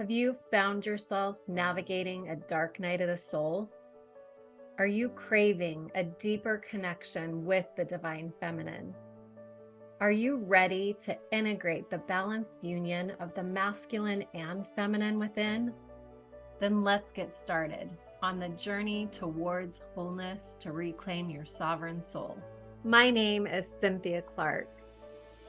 Have you found yourself navigating a dark night of the soul? Are you craving a deeper connection with the divine feminine? Are you ready to integrate the balanced union of the masculine and feminine within? Then let's get started on the journey towards wholeness to reclaim your sovereign soul. My name is Cynthia Clarke.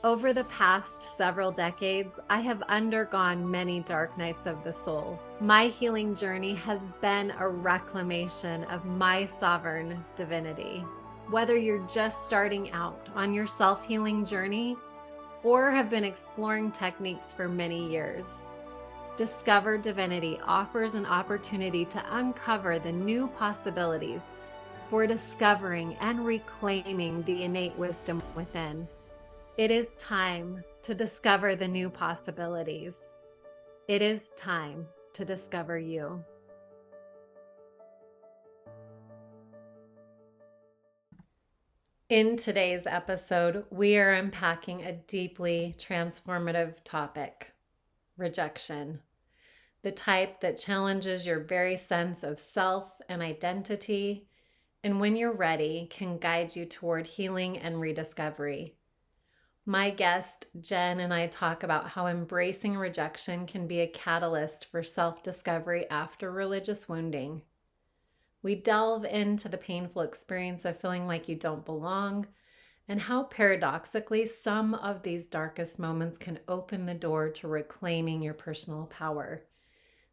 Over the past several decades, I have undergone many dark nights of the soul. My healing journey has been a reclamation of my sovereign divinity. Whether you're just starting out on your self-healing journey or have been exploring techniques for many years, Discover Divinity offers an opportunity to uncover the new possibilities for discovering and reclaiming the innate wisdom within. It is time to discover the new possibilities. It is time to discover you. In today's episode, we are unpacking a deeply transformative topic: rejection. The type that challenges your very sense of self and identity, and when you're ready, can guide you toward healing and rediscovery. My guest, Jenn, and I talk about how embracing rejection can be a catalyst for self-discovery after religious wounding. We delve into the painful experience of feeling like you don't belong, and how paradoxically some of these darkest moments can open the door to reclaiming your personal power,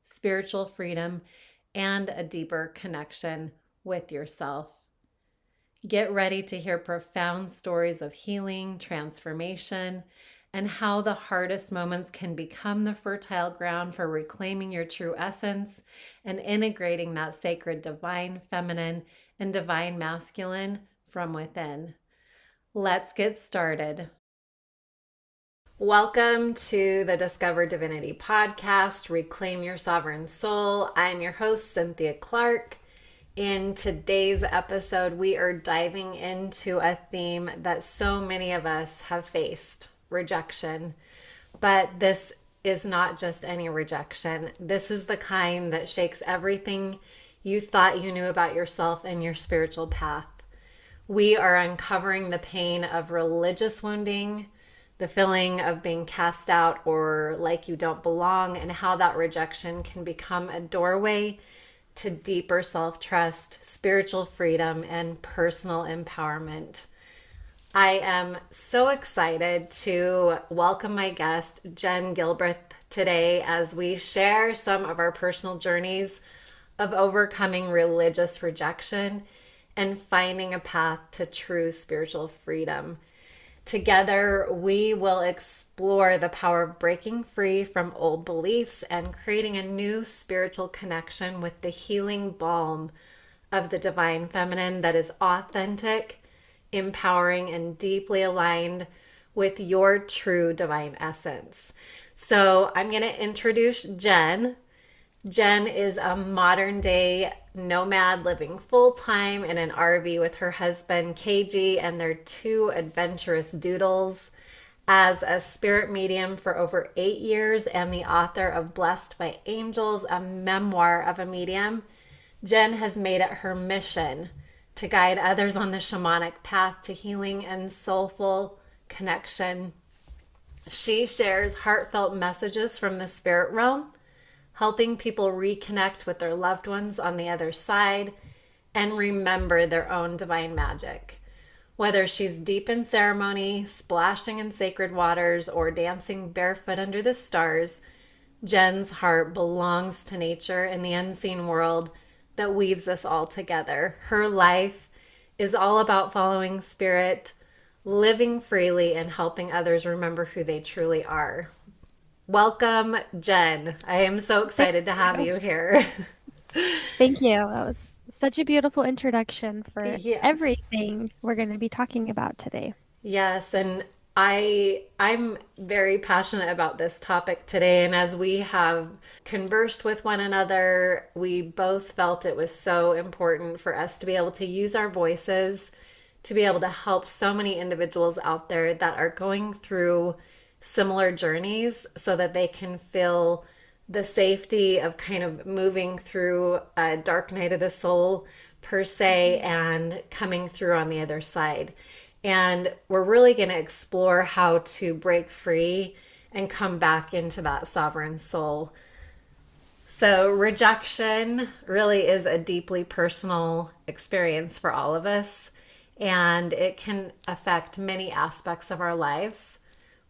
spiritual freedom, and a deeper connection with yourself. Get ready to hear profound stories of healing, transformation, and how the hardest moments can become the fertile ground for reclaiming your true essence and integrating that sacred divine feminine and divine masculine from within. Let's get started. Welcome to the Discover Divinity Podcast, Reclaim Your Sovereign Soul. I'm your host, Cynthia Clarke. In today's episode, we are diving into a theme that so many of us have faced: rejection. But this is not just any rejection. This is the kind that shakes everything you thought you knew about yourself and your spiritual path. We are uncovering the pain of religious wounding, the feeling of being cast out or like you don't belong, and how that rejection can become a doorway to deeper self-trust, spiritual freedom, and personal empowerment. I am so excited to welcome my guest, Jenn Gilbreth, today as we share some of our personal journeys of overcoming religious rejection and finding a path to true spiritual freedom. Together, we will explore the power of breaking free from old beliefs and creating a new spiritual connection with the healing balm of the divine feminine that is authentic, empowering, and deeply aligned with your true divine essence. So I'm going to introduce Jenn. Jenn is a modern day nomad living full-time in an RV with her husband KG and their two adventurous doodles. As a spirit medium for over 8 years and the author of Blessed by Angels, a memoir of a medium, Jenn has made it her mission to guide others on the shamanic path to healing and soulful connection. She shares heartfelt messages from the spirit realm, helping people reconnect with their loved ones on the other side and remember their own divine magic. Whether she's deep in ceremony, splashing in sacred waters, or dancing barefoot under the stars, Jenn's heart belongs to nature and the unseen world that weaves us all together. Her life is all about following spirit, living freely, and helping others remember who they truly are. Welcome, Jenn. I am so excited to have you here. Thank you. That was such a beautiful introduction for Yes. everything we're going to be talking about today. Yes, and I'm very passionate about this topic today, and as we have conversed with one another, we both felt it was so important for us to be able to use our voices to be able to help so many individuals out there that are going through similar journeys so that they can feel the safety of kind of moving through a dark night of the soul, per se, and coming through on the other side. And we're really going to explore how to break free and come back into that sovereign soul. So, rejection really is a deeply personal experience for all of us, and it can affect many aspects of our lives,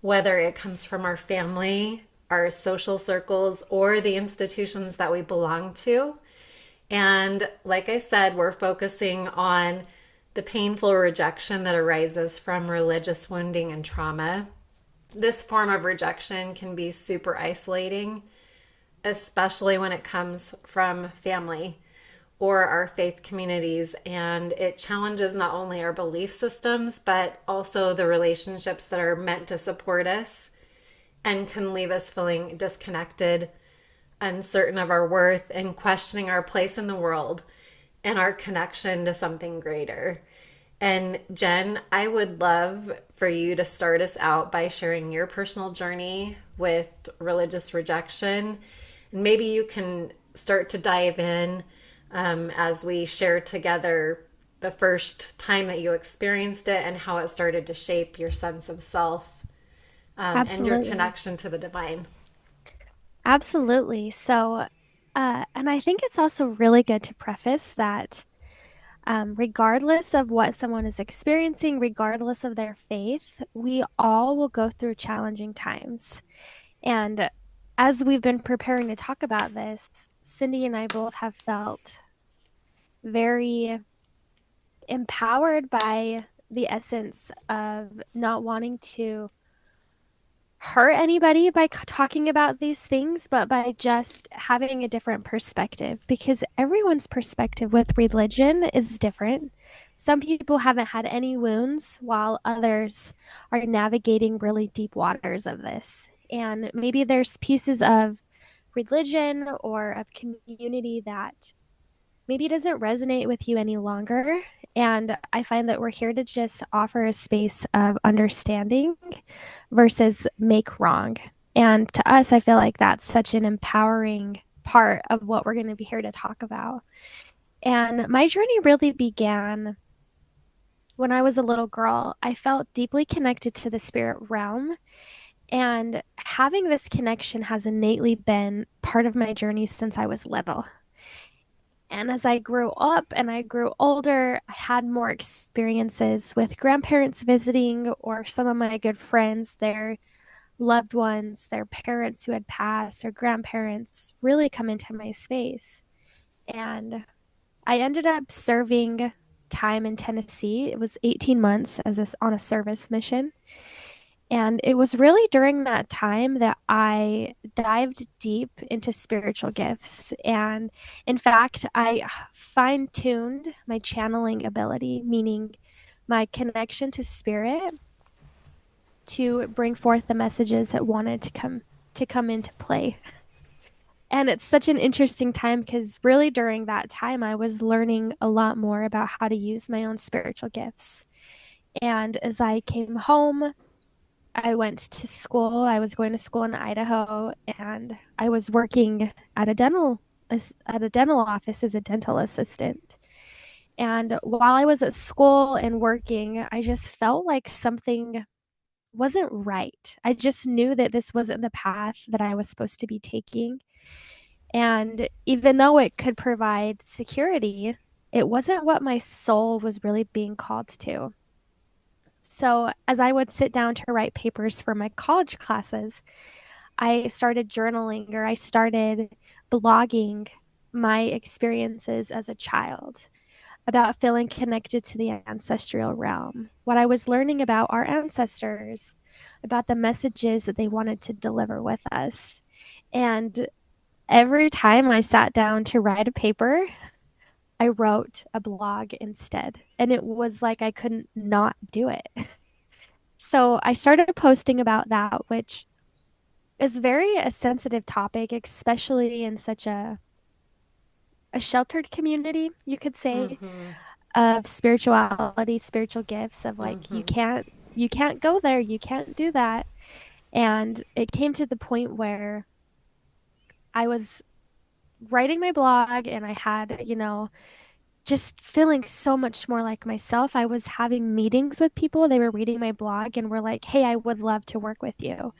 whether it comes from our family, our social circles, or the institutions that we belong to. And like I said, we're focusing on the painful rejection that arises from religious wounding and trauma. This form of rejection can be super isolating, especially when it comes from family or our faith communities. And it challenges not only our belief systems, but also the relationships that are meant to support us, and can leave us feeling disconnected, uncertain of our worth, and questioning our place in the world and our connection to something greater. And Jenn, I would love for you to start us out by sharing your personal journey with religious rejection. And maybe you can start to dive in as we share together the first time that you experienced it and how it started to shape your sense of self, and your Absolutely. connection to the divine. Absolutely. So, and I think it's also really good to preface that regardless of what someone is experiencing, regardless of their faith, we all will go through challenging times. And as we've been preparing to talk about this, Cindy and I both have felt very empowered by the essence of not wanting to hurt anybody by talking about these things, but by just having a different perspective, because everyone's perspective with religion is different. Some people haven't had any wounds, while others are navigating really deep waters of this. And maybe there's pieces of religion or of community that maybe doesn't resonate with you any longer. And I find that we're here to just offer a space of understanding versus make wrong. And to us, I feel like that's such an empowering part of what we're going to be here to talk about. And my journey really began when I was a little girl. I felt deeply connected to the spirit realm. And having this connection has innately been part of my journey since I was little. And as I grew up and I grew older, I had more experiences with grandparents visiting, or some of my good friends, their loved ones, their parents who had passed, or grandparents really come into my space. And I ended up serving time in Tennessee. It was 18 months on a service mission. And it was really during that time that I dived deep into spiritual gifts. And in fact, I fine tuned my channeling ability, meaning my connection to spirit, to bring forth the messages that wanted to come into play. And it's such an interesting time because really during that time, I was learning a lot more about how to use my own spiritual gifts. And as I came home, I went to school. I was going to school in Idaho, and I was working at a dental office as a dental assistant. And while I was at school and working, I just felt like something wasn't right. I just knew that this wasn't the path that I was supposed to be taking. And even though it could provide security, it wasn't what my soul was really being called to. So, as I would sit down to write papers for my college classes, I started journaling, or I started blogging my experiences as a child about feeling connected to the ancestral realm, what I was learning about our ancestors, about the messages that they wanted to deliver with us. And every time I sat down to write a paper, I wrote a blog instead. And it was like I couldn't not do it. So I started posting about that, which is very a sensitive topic, especially in such a sheltered community, you could say, Mm-hmm. of spirituality, spiritual gifts, of like Mm-hmm. you can't go there, you can't do that. And it came to the point where I was writing my blog and I had, just feeling so much more like myself. I was having meetings with people. They were reading my blog and were like, "Hey, I would love to work with you."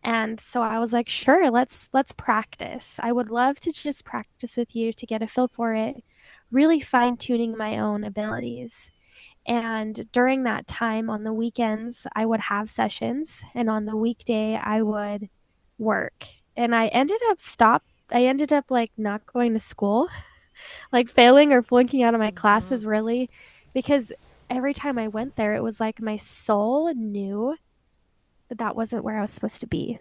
And so I was like, "Sure, let's practice. I would love to just practice with you to get a feel for it, really fine-tuning my own abilities." And during that time on the weekends, I would have sessions, and on the weekday I would work. And I ended up like not going to school, like failing or flunking out of my Mm-hmm. classes really, because every time I went there, it was like my soul knew that that wasn't where I was supposed to be.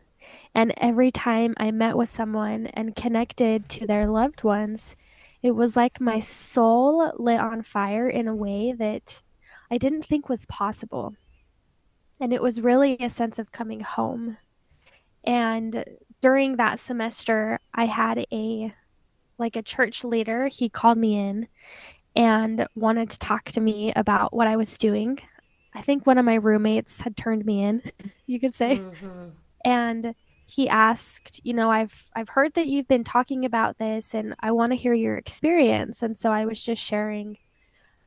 And every time I met with someone and connected to their loved ones, it was like my soul lit on fire in a way that I didn't think was possible. And it was really a sense of coming home. And during that semester, I had a church leader. He called me in and wanted to talk to me about what I was doing. I think one of my roommates had turned me in, you could say. Mm-hmm. And he asked, I've heard that you've been talking about this and I want to hear your experience. And so I was just sharing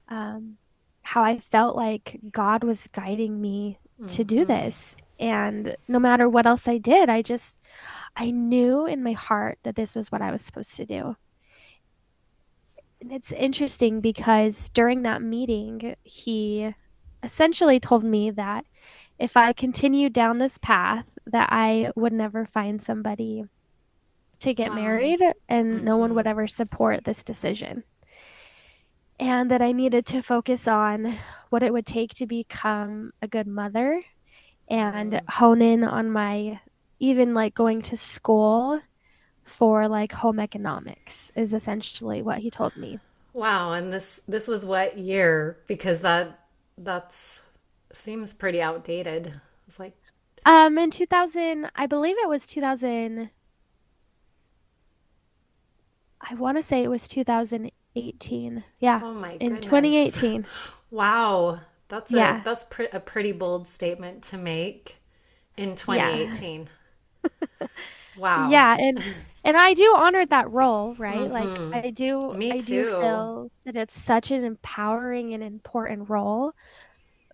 um, how I felt like God was guiding me to do Mm-hmm. this. And no matter what else I did, I knew in my heart that this was what I was supposed to do. And it's interesting because during that meeting, he essentially told me that if I continued down this path, that I would never find somebody to get Wow. married and no one Mm-hmm. would ever support this decision. And that I needed to focus on what it would take to become a good mother and Mm. hone in on my even like going to school for like home economics is essentially what he told me. Wow. And this was what year? Because that's seems pretty outdated. It's like, In 2000, I believe it was 2000, I want to say it was 2018. Yeah, oh my in goodness. 2018. Wow. Yeah. A pretty bold statement to make in Yeah. 2018. Wow. Yeah, and I do honor that role, right? Like Mm-hmm. Me I do too. feel that it's such an empowering and important role,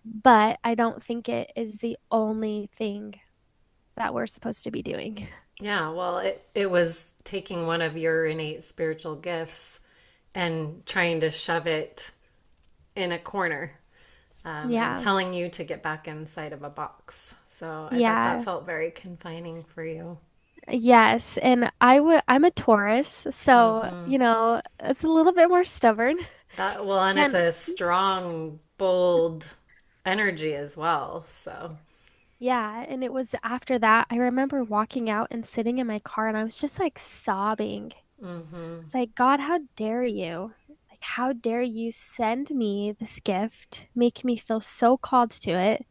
but I don't think it is the only thing that we're supposed to be doing. Yeah, well, it was taking one of your innate spiritual gifts and trying to shove it in a corner, and Yeah. telling you to get back inside of a box. So I bet that Yeah. felt very confining for you. Yes, and I'm a Taurus, so, Mm-hmm. it's a little bit more stubborn. That well, and it's And a strong, bold energy as well. So, yeah, and it was after that, I remember walking out and sitting in my car and I was just like sobbing. mm-hmm. It's like, God, how dare you? Like, how dare you send me this gift, make me feel so called to it,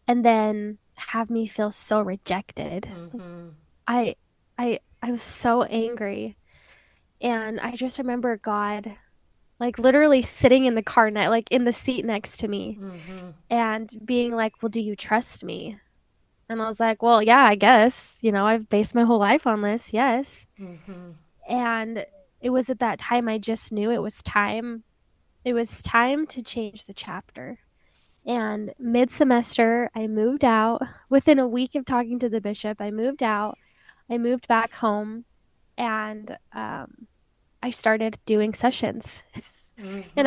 and then have me feel so rejected. Mm-hmm. I I was so angry. And I just remember God like literally sitting in the car net, like in the seat next to me Mm-hmm. and being like, "Well, do you trust me?" And I was like, "Well, yeah, I guess. I've based my whole life on this. Yes." Mm-hmm. And it was at that time I just knew it was time. It was time to change the chapter. And mid-semester, I moved out. Within a week of talking to the bishop, I moved out. I moved back home and I started doing sessions. And Mm-hmm.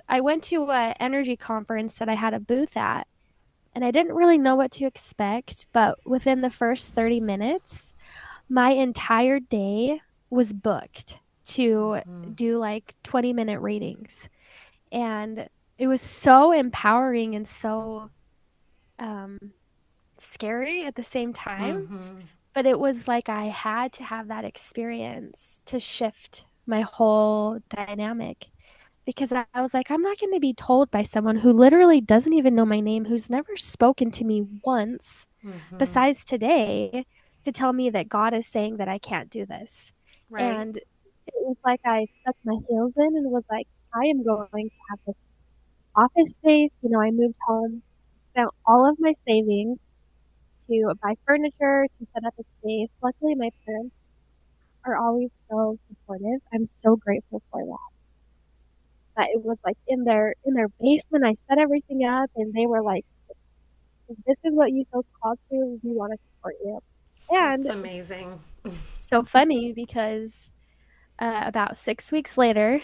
I went to a energy conference that I had a booth at, and I didn't really know what to expect, but within the first 30 minutes, my entire day was booked to Mm-hmm. do like 20-minute readings. And it was so empowering and so um, scary at the same time. Mm-hmm. But it was like I had to have that experience to shift my whole dynamic because I was like, I'm not going to be told by someone who literally doesn't even know my name, who's never spoken to me once, Mm-hmm. besides today, to tell me that God is saying that I can't do this. Right. And it was like I stuck my heels in and was like, I am going to have this office space. I moved home, spent all of my savings to buy furniture, to set up a space. Luckily, my parents are always so supportive. I'm so grateful for that. That it was like in their basement, I set everything up, and they were like, "If this is what you feel called to, we want to support you." And That's amazing. so funny because about 6 weeks later,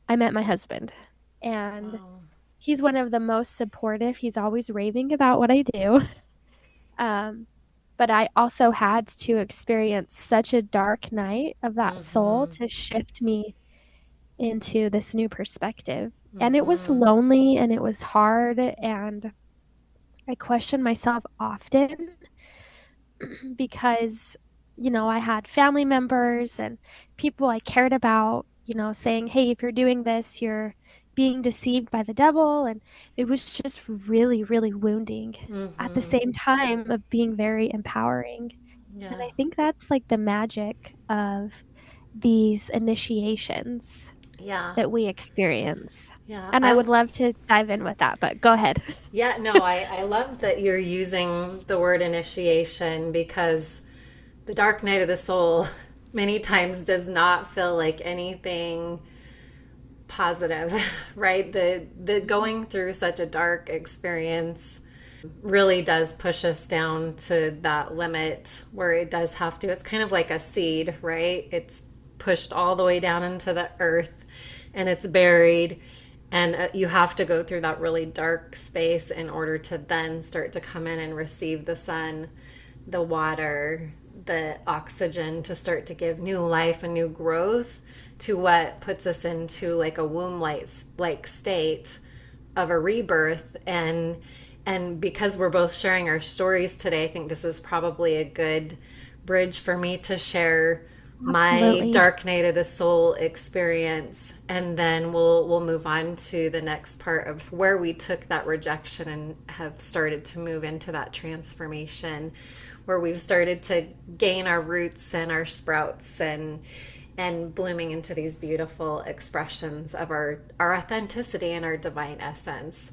I met my husband, and Wow. he's one of the most supportive. He's always raving about what I do. Um, but I also had to experience such a dark night of that soul Mm-hmm. to shift me into this new perspective. And it was Mm-hmm. lonely and it was hard. And I questioned myself often because, I had family members and people I cared about, saying, hey, if you're doing this, you're being deceived by the devil. And it was just really, really wounding at the Mm-hmm. same time of being very empowering. And Yeah. I think that's like the magic of these initiations Yeah. that we experience. Yeah. And I would love to dive in with that, but go ahead. Yeah, no, I love that you're using the word initiation because the dark night of the soul many times does not feel like anything positive, right? The going through such a dark experience really does push us down to that limit where it does have to. It's kind of like a seed, right? It's pushed all the way down into the earth and it's buried. And you have to go through that really dark space in order to then start to come in and receive the sun, the water, the oxygen to start to give new life and new growth to what puts us into like a womb like state of a rebirth. And because we're both sharing our stories today, I think this is probably a good bridge for me to share my Absolutely. dark night of the soul experience, and then we'll move on to the next part of where we took that rejection and have started to move into that transformation, where we've started to gain our roots and our sprouts and blooming into these beautiful expressions of our authenticity and our divine essence.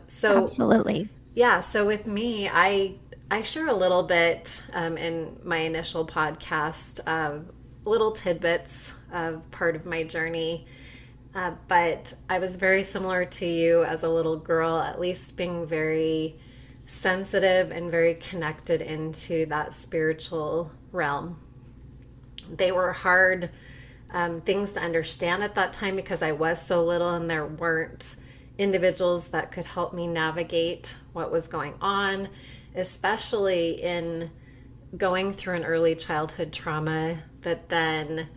So Absolutely. yeah, so with me, I share a little bit in my initial podcast of little tidbits of part of my journey. But I was very similar to you as a little girl, at least being very sensitive and very connected into that spiritual realm. They were hard things to understand at that time because I was so little and there weren't individuals that could help me navigate what was going on, especially in going through an early childhood trauma that then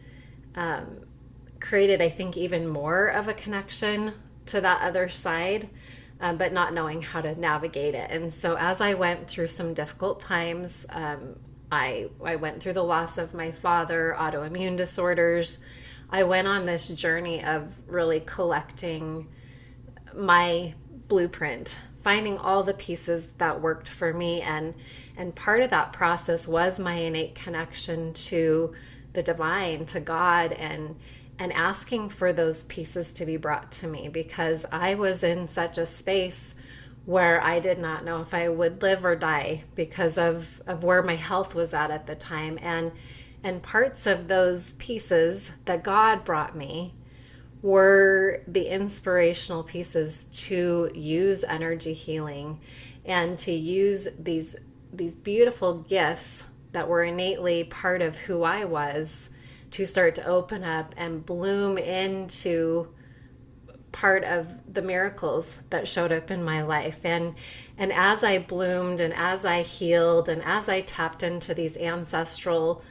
created, I think, even more of a connection to that other side, but not knowing how to navigate it. And so as I went through some difficult times, I went through the loss of my father, autoimmune disorders. I went on this journey of really collecting my blueprint, finding all the pieces that worked for me, and part of that process was my innate connection to the divine, to God, and asking for those pieces to be brought to me because I was in such a space where I did not know if I would live or die because of where my health was at the time. And parts of those pieces that God brought me were the inspirational pieces to use energy healing and to use these beautiful gifts that were innately part of who I was to start to open up and bloom into part of the miracles that showed up in my life. And as I bloomed and as I healed and as I tapped into these ancestral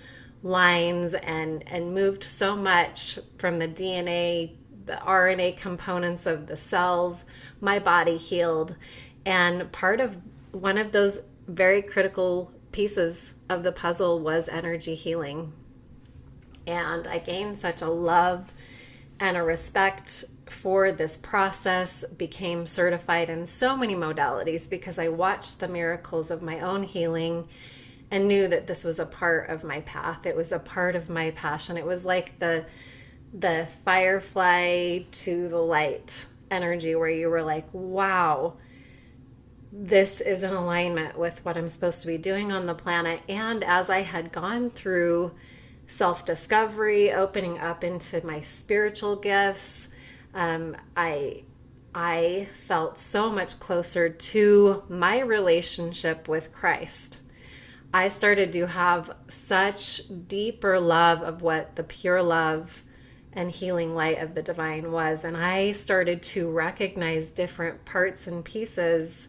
lines and moved so much from the DNA, the RNA components of the cells, my body healed. And part of one of those very critical pieces of the puzzle was energy healing. And I gained such a love and a respect for this process, became certified in so many modalities because I watched the miracles of my own healing and knew that this was a part of my path. It was a part of my passion. It was like the firefly to the light energy where you were like, wow, this is in alignment with what I'm supposed to be doing on the planet. And as I had gone through self-discovery, opening up into my spiritual gifts. I felt so much closer to my relationship with Christ. I started to have such deeper love of what the pure love and healing light of the divine was. And I started to recognize different parts and pieces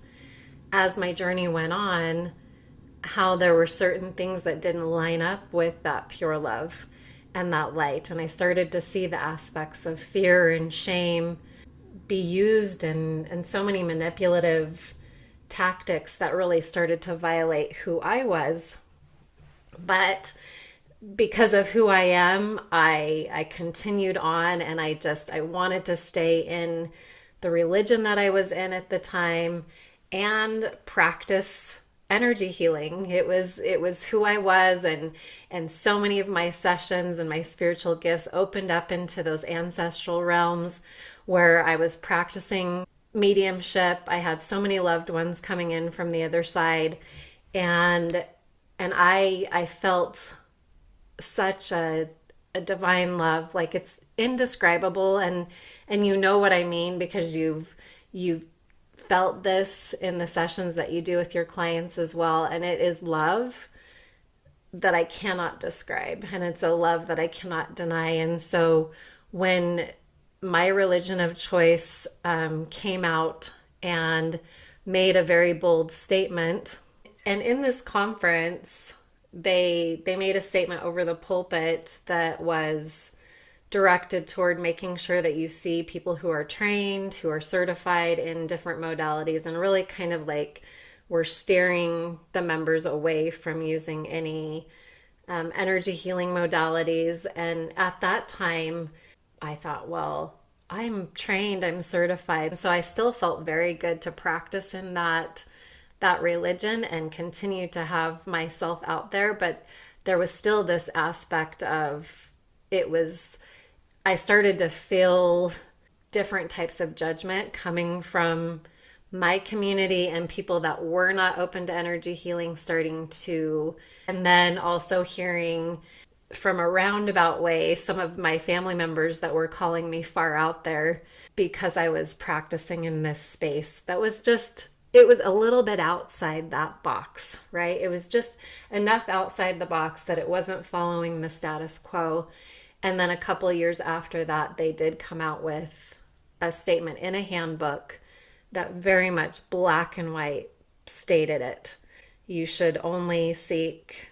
as my journey went on, how there were certain things that didn't line up with that pure love and that light. And I started to see the aspects of fear and shame be used in so many manipulative tactics that really started to violate who I was. But because of who I am, I continued on, and I wanted to stay in the religion that I was in at the time and practice energy healing. It was who I was, and so many of my sessions and my spiritual gifts opened up into those ancestral realms where I was practicing mediumship. I had so many loved ones coming in from the other side, and I felt such a divine love. Like, it's indescribable, and you know what I mean, because you've felt this in the sessions that you do with your clients as well. And it is love that I cannot describe, and it's a love that I cannot deny. And so when my religion of choice came out and made a very bold statement, and in this conference they made a statement over the pulpit that was directed toward making sure that you see people who are trained, who are certified in different modalities, and really kind of like we're steering the members away from using any energy healing modalities. And at that time, I thought, well, I'm trained, I'm certified. So I still felt very good to practice in that religion and continue to have myself out there. But there was still this aspect of I started to feel different types of judgment coming from my community and people that were not open to energy healing and then also hearing from a roundabout way some of my family members that were calling me far out there because I was practicing in this space that was it was a little bit outside that box, right? It was just enough outside the box that it wasn't following the status quo. And then a couple years after that, they did come out with a statement in a handbook that very much black and white stated it. You should only seek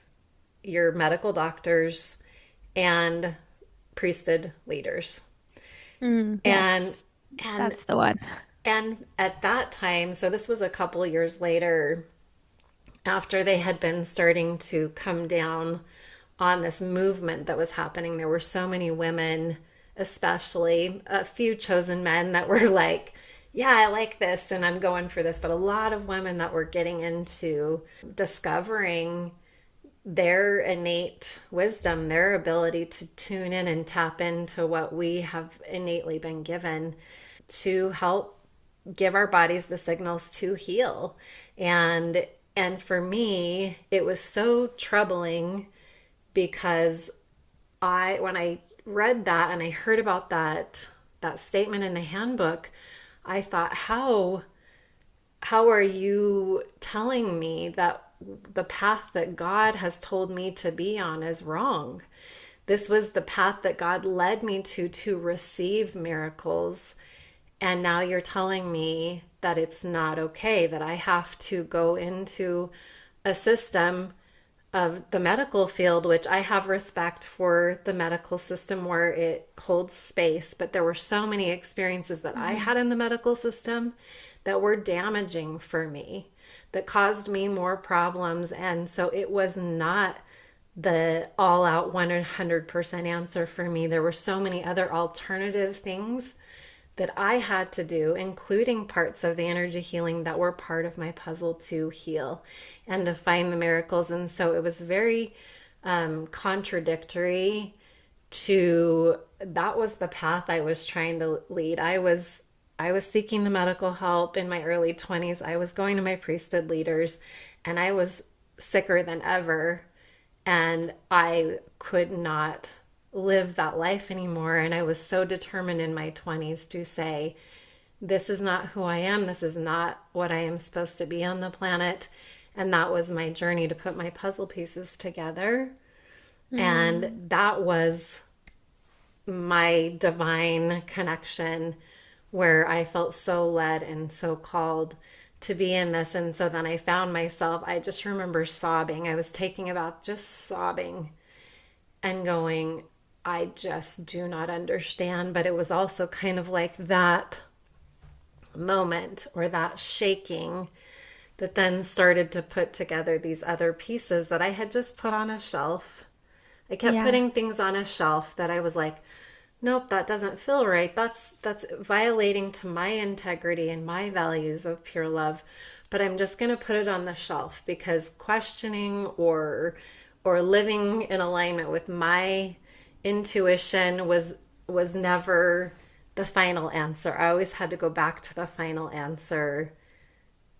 your medical doctors and priesthood leaders. Yes, and that's the one. And at that time, so this was a couple years later, after they had been starting to come down on this movement that was happening, there were so many women, especially a few chosen men that were like, yeah, I like this and I'm going for this. But a lot of women that were getting into discovering their innate wisdom, their ability to tune in and tap into what we have innately been given to help give our bodies the signals to heal. And for me, it was so troubling because when I read that and I heard about that statement in the handbook, I thought, how are you telling me that the path that God has told me to be on is wrong? This was the path that God led me to receive miracles. And now you're telling me that it's not okay, that I have to go into a system of the medical field, which I have respect for the medical system where it holds space. But there were so many experiences that I had in the medical system that were damaging for me, that caused me more problems. And so it was not the all-out 100% answer for me. There were so many other alternative things that I had to do, including parts of the energy healing that were part of my puzzle to heal and to find the miracles. And so it was very contradictory to, that was the path I was trying to lead. I was seeking the medical help in my early 20s. I was going to my priesthood leaders, and I was sicker than ever. And I could not live that life anymore. And I was so determined in my 20s to say, this is not who I am. This is not what I am supposed to be on the planet. And that was my journey to put my puzzle pieces together. And that was my divine connection where I felt so led and so called to be in this. And so then I found myself, I just remember sobbing. I was taking about just sobbing and going, I just do not understand. But it was also kind of like that moment or that shaking that then started to put together these other pieces that I had just put on a shelf. I kept putting things on a shelf that I was like, nope, that doesn't feel right. That's violating to my integrity and my values of pure love. But I'm just going to put it on the shelf because questioning or living in alignment with my intuition was never the final answer. I always had to go back to the final answer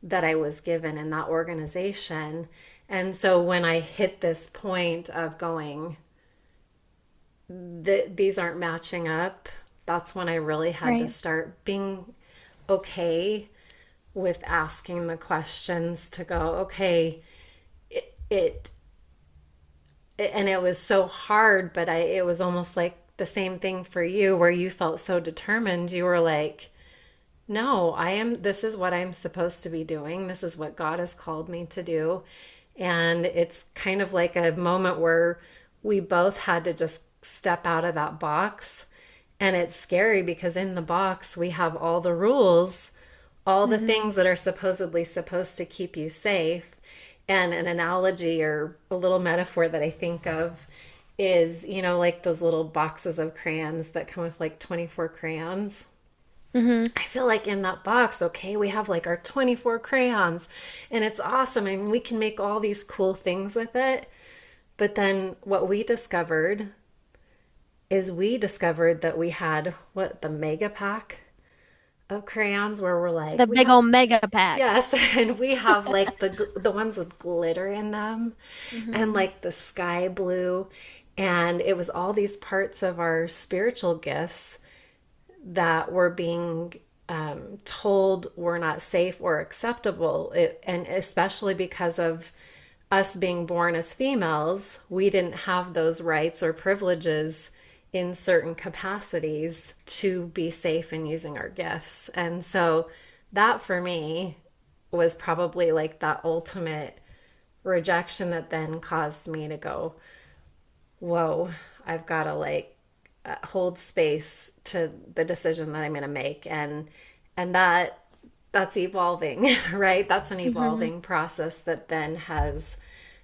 that I was given in that organization. And so when I hit this point of going, these aren't matching up, that's when I really had to start being okay with asking the questions to go, okay, it and it was so hard, but it was almost like the same thing for you where you felt so determined. You were like, no, this is what I'm supposed to be doing. This is what God has called me to do. And it's kind of like a moment where we both had to just step out of that box. And it's scary because in the box, we have all the rules, all the things that are supposedly supposed to keep you safe. And an analogy or a little metaphor that I think of is, like those little boxes of crayons that come with like 24 crayons. I feel like in that box, okay, we have like our 24 crayons and it's awesome. And we can make all these cool things with it. But then what we discovered that we had the mega pack of crayons where we're like, The big old mega pack. yes, and we have like the ones with glitter in them and like the sky blue. And it was all these parts of our spiritual gifts that were being told were not safe or acceptable. And especially because of us being born as females, we didn't have those rights or privileges in certain capacities to be safe in using our gifts. And so that for me was probably like that ultimate rejection that then caused me to go, whoa, I've got to hold space to the decision that I'm going to make. And that's evolving, right? That's an evolving process that then has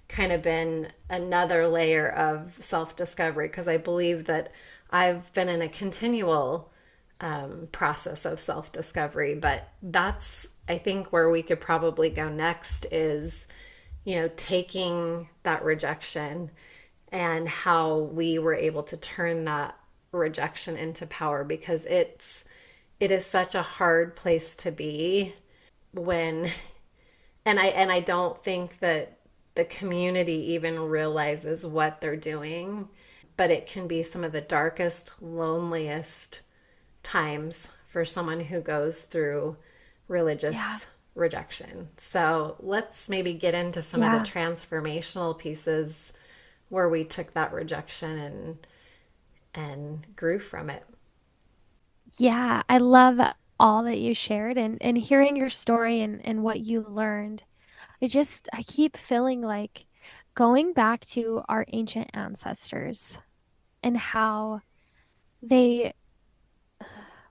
kind of been another layer of self-discovery, because I believe that I've been in a continual process of self-discovery. But that's, I think, where we could probably go next is, taking that rejection and how we were able to turn that rejection into power, because it is such a hard place to be when, and I don't think that the community even realizes what they're doing, but it can be some of the darkest, loneliest times for someone who goes through religious rejection. So let's maybe get into some of the transformational pieces where we took that rejection and grew from it. Yeah, I love all that you shared and hearing your story and what you learned. I keep feeling like going back to our ancient ancestors and how they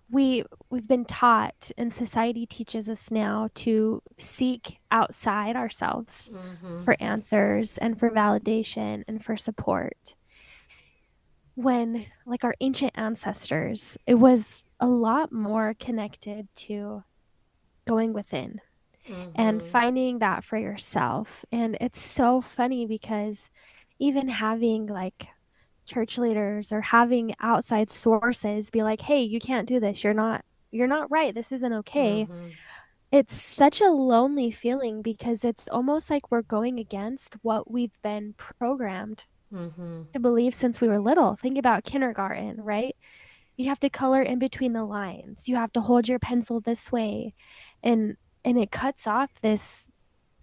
we've been taught and society teaches us now to seek outside ourselves for answers and for validation and for support. When like our ancient ancestors, it was a lot more connected to going within and finding that for yourself. And it's so funny because even having like church leaders or having outside sources be like, hey, you can't do this, you're not right, this isn't okay, it's such a lonely feeling because it's almost like we're going against what we've been programmed Mm-hmm. to believe since we were little. Think about kindergarten, right? You have to color in between the lines. You have to hold your pencil this way. And it cuts off this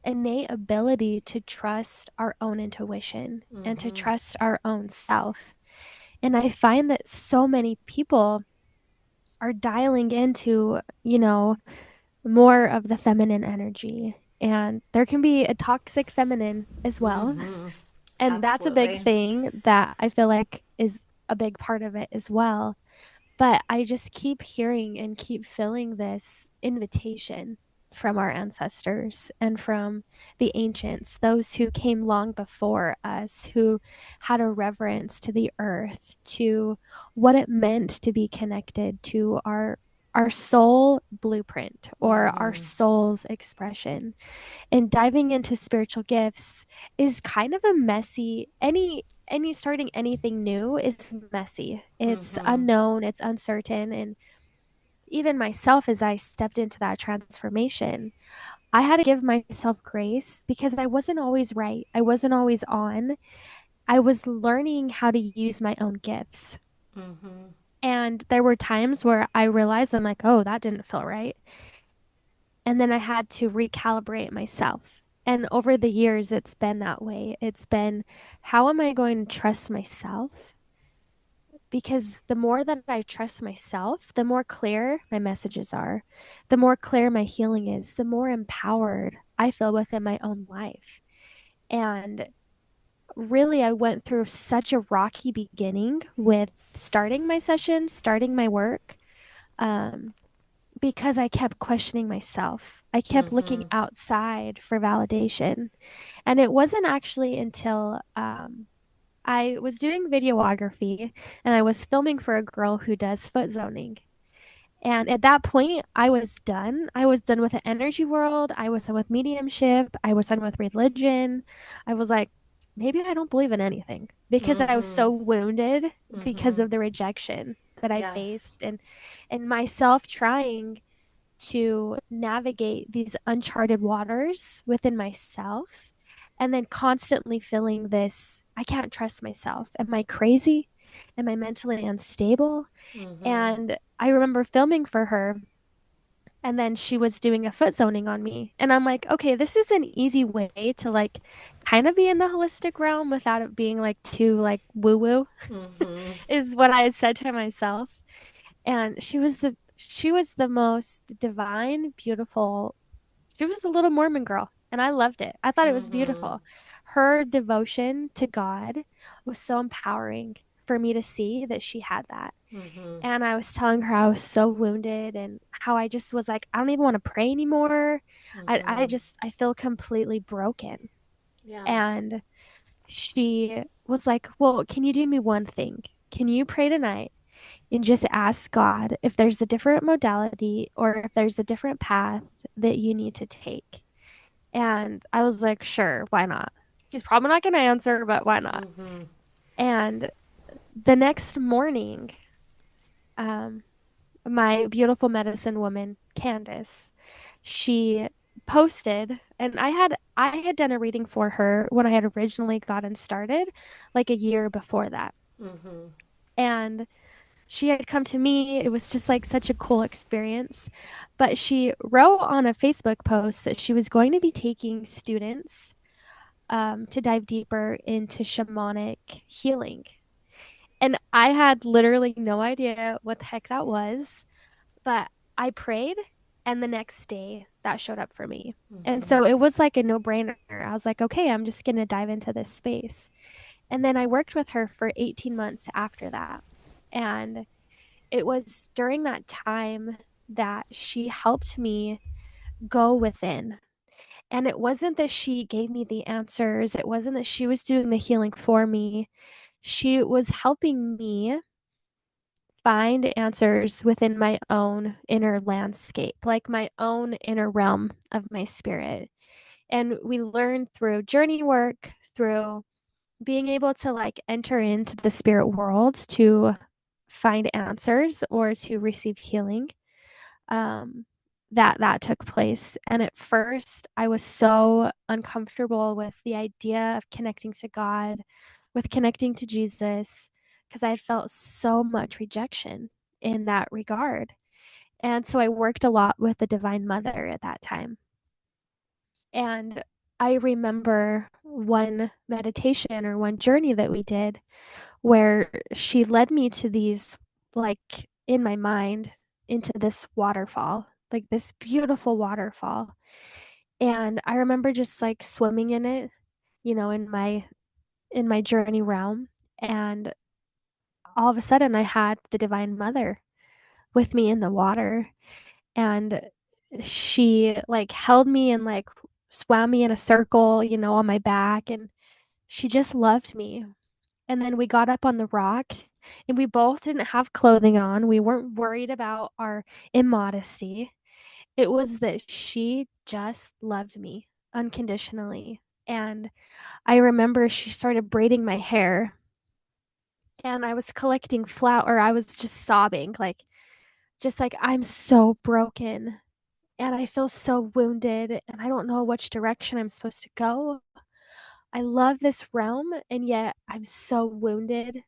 innate ability to trust our own intuition and to Mm-hmm. trust our own self. And I find that so many people are dialing into, more of the feminine energy. And there can be a toxic feminine as well. Mm-hmm. And that's a big Absolutely. thing that I feel like is a big part of it as well. But I just keep hearing and keep feeling this invitation from our ancestors and from the ancients, those who came long before us, who had a reverence to the earth, to what it meant to be connected to our soul blueprint or our Mm-hmm. soul's expression. And diving into spiritual gifts is kind of a messy any starting anything new is messy. It's Mm-hmm. unknown, it's uncertain. And even myself, as I stepped into that transformation, I had to give myself grace because I wasn't always right. I wasn't always on. I was learning how to use my own gifts. Mm-hmm. And there were times where I realized I'm like, oh, that didn't feel right. And then I had to recalibrate myself. And over the years, it's been that way. It's been, how am I going to trust myself? Because the more that I trust myself, the more clear my messages are, the more clear my healing is, the more empowered I feel within my own life. And really, I went through such a rocky beginning with starting my session, starting my work, um, because I kept questioning myself. I kept looking Mm-hmm. outside for validation. And it wasn't actually until I was doing videography and I was filming for a girl who does foot zoning. And at that point, I was done. I was done with the energy world. I was done with mediumship. I was done with religion. I was like, maybe I don't believe in anything because I was Mm-hmm. so wounded because Mm-hmm. of the rejection that I Yes. faced and myself trying to navigate these uncharted waters within myself and then constantly feeling this I can't trust myself. Am I crazy? Am I mentally unstable? Mm-hmm. And I remember filming for her and then she was doing a foot zoning on me. And I'm like, okay, this is an easy way to like kind of be in the holistic realm without it being like too like woo woo, Mm-hmm. is what I said to myself. And she was the most divine, beautiful. She was a little Mormon girl, and I loved it. I thought it was Mm-hmm. beautiful. Her devotion to God was so empowering for me to see that she had that. Mm-hmm. And I was telling her I was so wounded and how I just was like, I don't even want to pray anymore. I Mm-hmm. just I feel completely broken. Yeah. And she was like, well, can you do me one thing? Can you pray tonight and just ask God if there's a different modality or if there's a different path that you need to take? And I was like, sure, why not? He's probably not going to answer, but why not? Mm-hmm. And the next morning, um, my beautiful medicine woman, Candace, she posted, and I had done a reading for her when I had originally gotten started, like a year before that. Mm-hmm. And she had come to me. It was just like such a cool experience. But she wrote on a Facebook post that she was going to be taking students to dive deeper into shamanic healing. And I had literally no idea what the heck that was, but I prayed, and the next day that showed up for me. And Mm-hmm. so it was like a no brainer. I was like, okay, I'm just going to dive into this space. And then I worked with her for 18 months after that. And it was during that time that she helped me go within. And it wasn't that she gave me the answers, it wasn't that she was doing the healing for me. She was helping me find answers within my own inner landscape, like my own inner realm of my spirit. And we learned through journey work, through being able to like enter into the spirit world to find answers or to receive healing. Um, that took place. And at first, I was so uncomfortable with the idea of connecting to God, with connecting to Jesus, because I had felt so much rejection in that regard. And so I worked a lot with the Divine Mother at that time. And I remember one meditation or one journey that we did where she led me to these, like in my mind, into this waterfall, like this beautiful waterfall. And I remember just like swimming in it, in my journey realm. And all of a sudden I had the Divine Mother with me in the water. And she like held me and like swam me in a circle, on my back. And she just loved me. And then we got up on the rock and we both didn't have clothing on. We weren't worried about our immodesty. It was that she just loved me unconditionally. And I remember she started braiding my hair and I was collecting flour. I was just sobbing, just like, I'm so broken and I feel so wounded and I don't know which direction I'm supposed to go. I love this realm and yet I'm so wounded.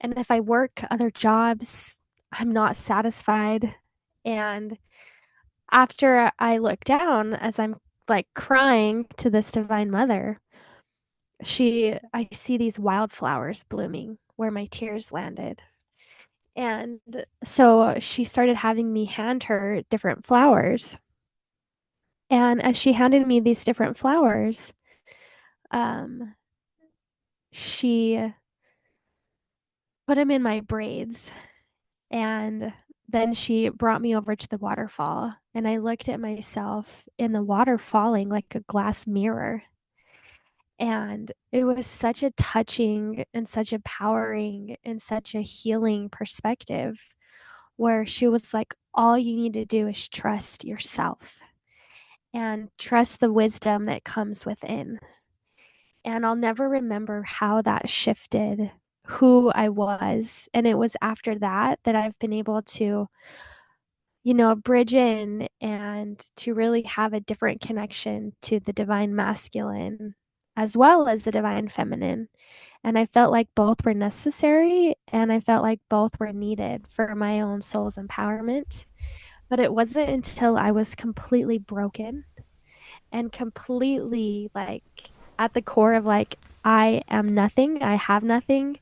And if I work other jobs, I'm not satisfied. And after I look down as I'm like crying to this Divine Mother, I see these wildflowers blooming where my tears landed. And so she started having me hand her different flowers. And as she handed me these different flowers, um, she put them in my braids. And then she brought me over to the waterfall, and I looked at myself in the water falling like a glass mirror. And it was such a touching and such a powering and such a healing perspective where she was like, all you need to do is trust yourself and trust the wisdom that comes within. And I'll never remember how that shifted who I was. And it was after that that I've been able to bridge in and to really have a different connection to the divine masculine as well as the divine feminine. And I felt like both were necessary and I felt like both were needed for my own soul's empowerment. But it wasn't until I was completely broken and completely like at the core of like, I am nothing, I have nothing,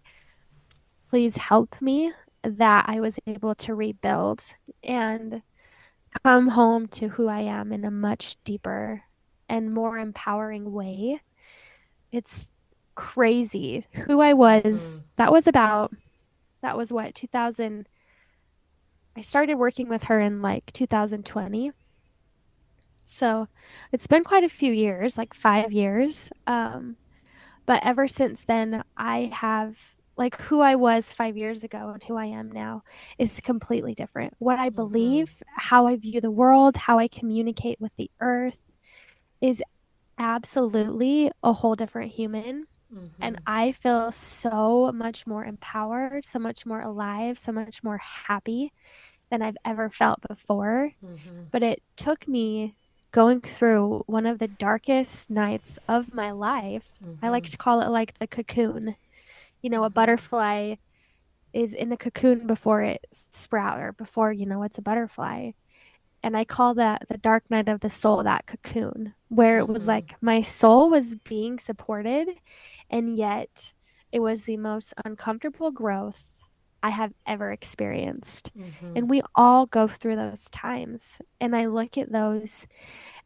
please help me, that I was able to rebuild and come home to who I am in a much deeper and more empowering way. It's crazy who I was. Mm-hmm. That was what, 2000. I started working with her in like 2020. So it's been quite a few years, like 5 years. But ever since then, I have like who I was 5 years ago and who I am now is completely different. What I Mm-hmm. believe, how I view the world, how I communicate with the earth is absolutely a whole different human. And Mm-hmm. I feel so much more empowered, so much more alive, so much more happy than I've ever felt before. Mm-hmm. But it took me going through one of the darkest nights of my life. I Mm-hmm. like to call it like the cocoon. A Mm-hmm. butterfly is in a cocoon before it sprout or before, it's a butterfly. And I call that the dark night of the soul, that cocoon, where it was Mm-hmm. like my soul was being supported, and yet it was the most uncomfortable growth I have ever experienced. Mm-hmm. And we all go through those times. And I look at those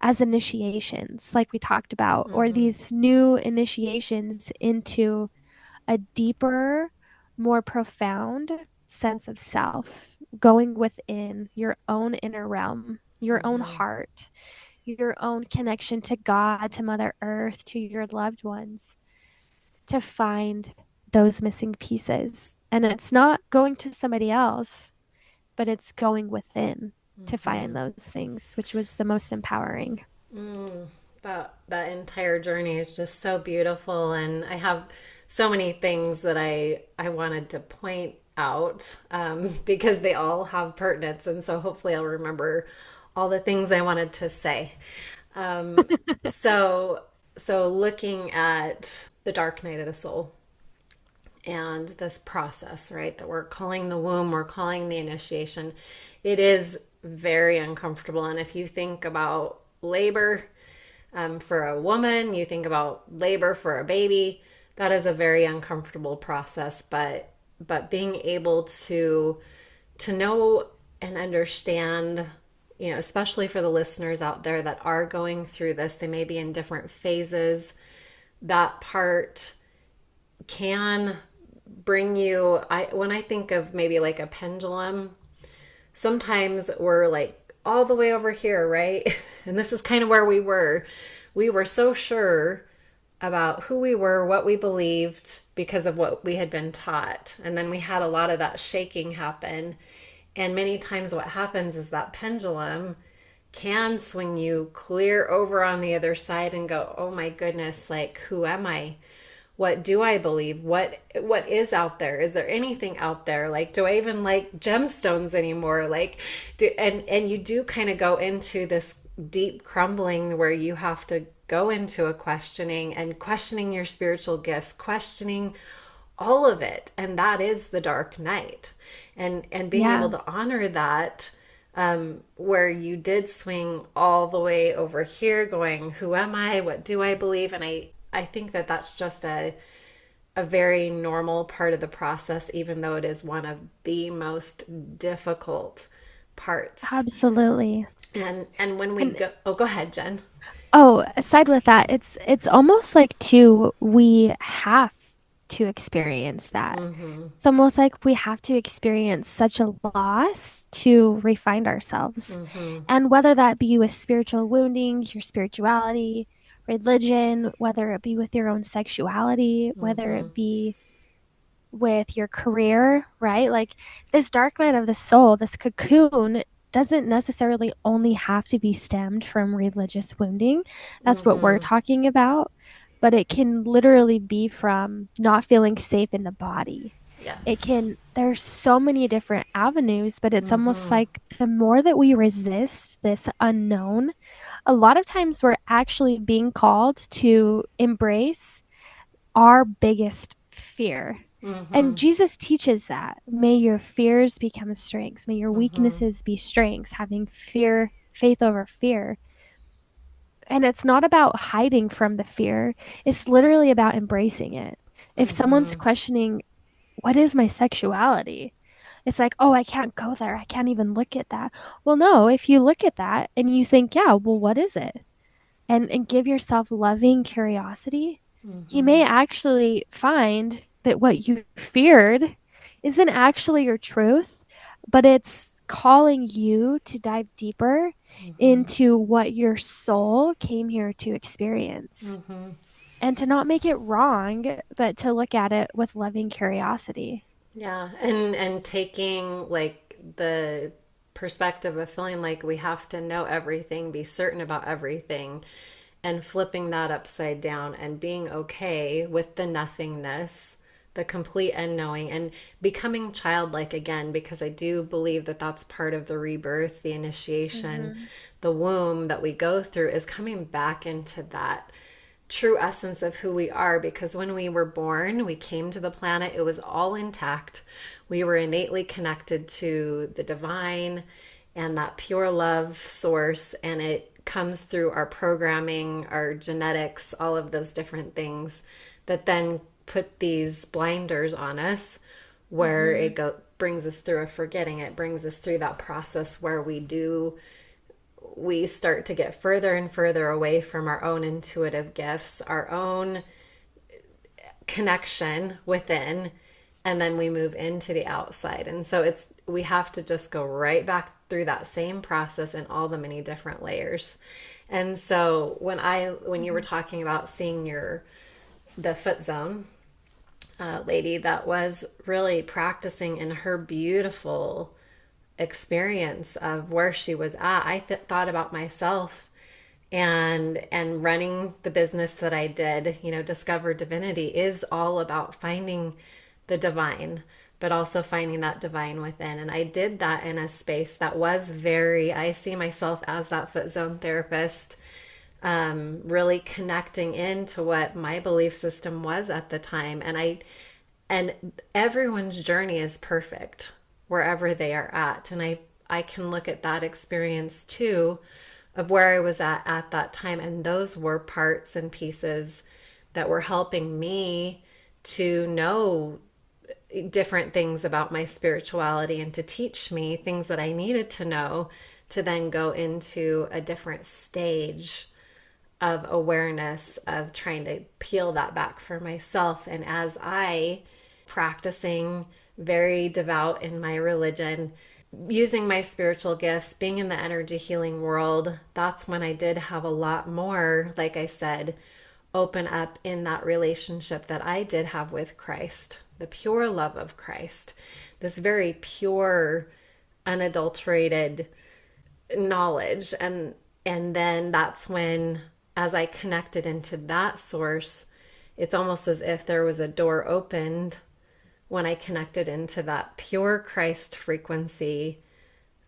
as initiations, like we talked about, or Mm-hmm. these new initiations into a deeper, more profound sense of self, going within your own inner realm, your own Mm-hmm. heart, your own connection to God, to Mother Earth, to your loved ones, to find those missing pieces. And it's not going to somebody else, but it's going within to Mm-hmm. find those things, which was the most empowering. Mm, that entire journey is just so beautiful, and I have so many things that I wanted to point out because they all have pertinence, and so hopefully I'll remember all the things I wanted to say. Um, so, so looking at the dark night of the soul and this process, right, that we're calling the womb, we're calling the initiation, it is very uncomfortable. And if you think about labor for a woman, you think about labor for a baby, that is a very uncomfortable process. But being able to know and understand, you know, especially for the listeners out there that are going through this, they may be in different phases. That part can bring you, when I think of maybe like a pendulum, sometimes we're like all the way over here, right? And this is kind of where we were. We were so sure about who we were, what we believed because of what we had been taught. And then we had a lot of that shaking happen. And many times what happens is that pendulum can swing you clear over on the other side and go, oh my goodness, like, who am I? What do I believe? What is out there? Is there anything out there? Like, do I even like gemstones anymore? Like, and you do kind of go into this deep crumbling where you have to go into a questioning and questioning your spiritual gifts, questioning all of it. And that is the dark night. And being Yeah. able to honor that, where you did swing all the way over here going, who am I? What do I believe? And I think that that's just a very normal part of the process, even though it is one of the most difficult parts. Absolutely. And when we And go, oh, go ahead, Jen. oh, aside with that, it's almost like too we have to experience that. Mm-hmm. It's almost like we have to experience such a loss to refine ourselves. Mm-hmm. And whether that be with spiritual wounding, your spirituality, religion, whether it be with your own sexuality, whether Mm-hmm. it be with your career, right? Like this dark night of the soul, this cocoon doesn't necessarily only have to be stemmed from religious wounding. That's what we're Mm-hmm. talking about. But it can literally be from not feeling safe in the body. It Yes. can, there's so many different avenues, but it's almost Mm-hmm. like the more that we resist this unknown, a lot of times we're actually being called to embrace our biggest fear. Mm-hmm. And Jesus teaches that. May your fears become strengths. May your Mm-hmm. weaknesses be strengths, having fear, faith over fear. And it's not about hiding from the fear, it's literally about embracing it. If someone's Mm-hmm. questioning, what is my sexuality? It's like, oh, I can't go there. I can't even look at that. Well, no, if you look at that and you think, yeah, well, what is it? And give yourself loving curiosity, you Mm-hmm. may actually find that what you feared isn't actually your truth, but it's calling you to dive deeper Mm-hmm. into what your soul came here to experience. Mm-hmm. And to not make it wrong, but to look at it with loving curiosity. Yeah, and taking like the perspective of feeling like we have to know everything, be certain about everything, and flipping that upside down and being okay with the nothingness, the complete unknowing, and becoming childlike again, because I do believe that that's part of the rebirth, the initiation, Mm-hmm. the womb that we go through is coming back into that true essence of who we are, because when we were born, we came to the planet, it was all intact. We were innately connected to the divine and that pure love source, and it comes through our programming, our genetics, all of those different things that then put these blinders on us, where Mm-hmm. it brings us through a forgetting. It brings us through that process where we start to get further and further away from our own intuitive gifts, our own connection within, and then we move into the outside. And so we have to just go right back through that same process in all the many different layers. And so when you were Mm-hmm. talking about seeing the foot zone lady that was really practicing in her beautiful experience of where she was at, I thought about myself and running the business that I did. You know, Discover Divinity is all about finding the divine, but also finding that divine within. And I did that in a space that was very, I see myself as that foot zone therapist, really connecting into what my belief system was at the time. And everyone's journey is perfect wherever they are at. And I can look at that experience too of where I was at that time. And those were parts and pieces that were helping me to know different things about my spirituality and to teach me things that I needed to know to then go into a different stage of awareness of trying to peel that back for myself. And as I practicing very devout in my religion, using my spiritual gifts, being in the energy healing world, that's when I did have a lot more, like I said, open up in that relationship that I did have with Christ, the pure love of Christ, this very pure, unadulterated knowledge. And then that's when, as I connected into that source, it's almost as if there was a door opened when I connected into that pure Christ frequency,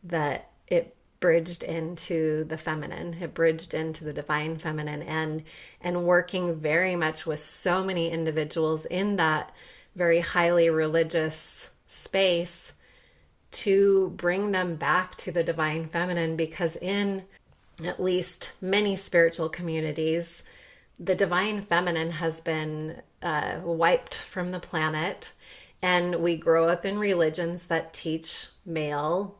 that it bridged into the feminine, it bridged into the divine feminine, and working very much with so many individuals in that very highly religious space to bring them back to the divine feminine, because in at least many spiritual communities, the divine feminine has been wiped from the planet, and we grow up in religions that teach male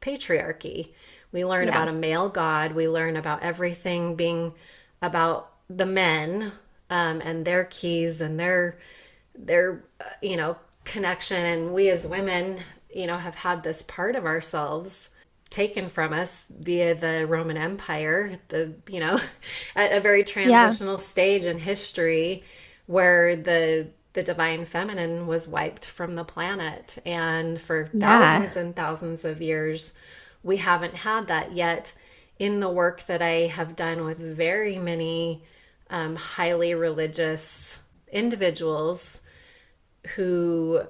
patriarchy. We learn about a male god. We learn about everything being about the men, and their keys and their connection. And we as women, have had this part of ourselves taken from us via the Roman Empire, at a very transitional stage in history where the divine feminine was wiped from the planet. And for thousands and thousands of years, we haven't had that yet. In the work that I have done with very many highly religious individuals who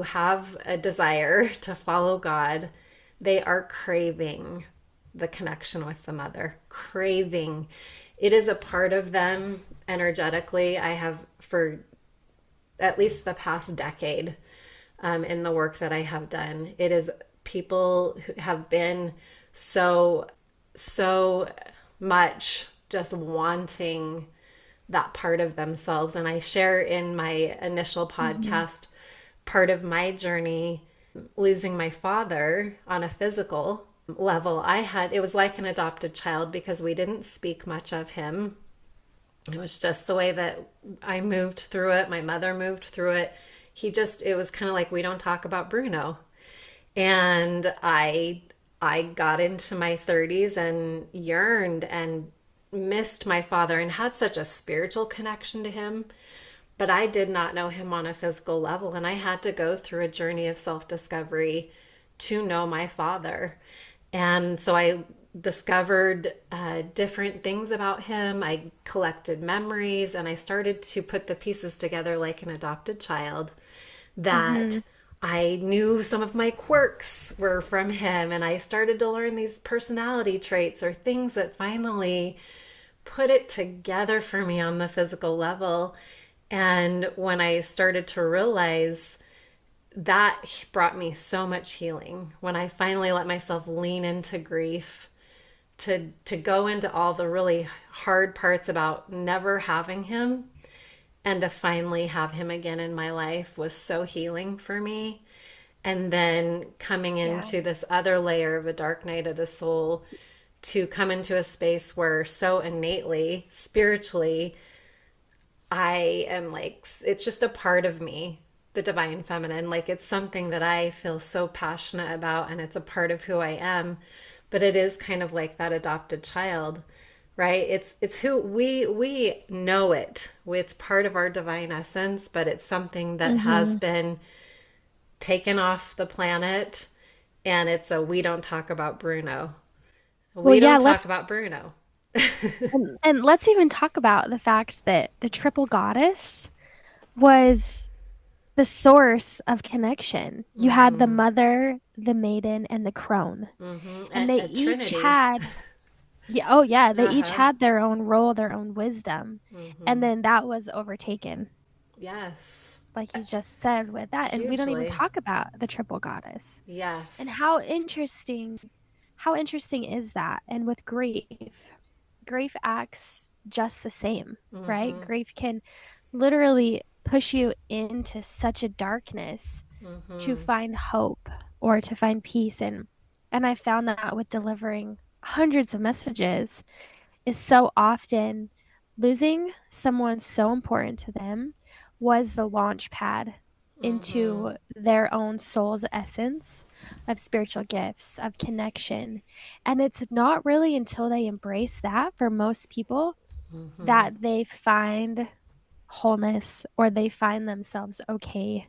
have a desire to follow God, they are craving the connection with the mother, craving. It is a part of them energetically. I have, for at least the past decade, in the work that I have done, it is people who have been so much just wanting that part of themselves. And I share in my initial podcast, part of my journey, losing my father on a physical level. It was like an adopted child because we didn't speak much of him. It was just the way that I moved through it. My mother moved through it. It was kind of like, we don't talk about Bruno. And I got into my 30s and yearned and missed my father and had such a spiritual connection to him, but I did not know him on a physical level. And I had to go through a journey of self-discovery to know my father. And so I discovered different things about him. I collected memories, and I started to put the pieces together like an adopted child, that I knew some of my quirks were from him. And I started to learn these personality traits or things that finally put it together for me on the physical level. And when I started to realize, that brought me so much healing. When I finally let myself lean into grief, to go into all the really hard parts about never having him, and to finally have him again in my life, was so healing for me. And then coming into this other layer of a dark night of the soul, to come into a space where so innately, spiritually, I am like, it's just a part of me, the divine feminine. Like, it's something that I feel so passionate about, and it's a part of who I am. But it is kind of like that adopted child, right? It's who we know it. It's part of our divine essence, but it's something that has been taken off the planet, and we don't talk about Bruno. We don't talk about Bruno. And let's even talk about the fact that the triple goddess was the source of connection. You had the Mm-hmm. mother, the maiden, and the crone. Mm-hmm. And they A each trinity. had, yeah, oh yeah, they each Uh-huh. had their own role, their own wisdom. And Mm-hmm. then that was overtaken, Yes. like you just said with that. And we don't even Hugely. talk about the triple goddess. And Yes. how interesting is that? And with grief acts just the same, right? Mm-hmm. Grief can literally push you into such a darkness to Mm-hmm. find hope or to find peace. And I found that with delivering hundreds of messages is so often losing someone so important to them was the launch pad Mm-hmm. into their own soul's essence of spiritual gifts, of connection. And it's not really until they embrace that for most people Mm-hmm. that they find wholeness or they find themselves okay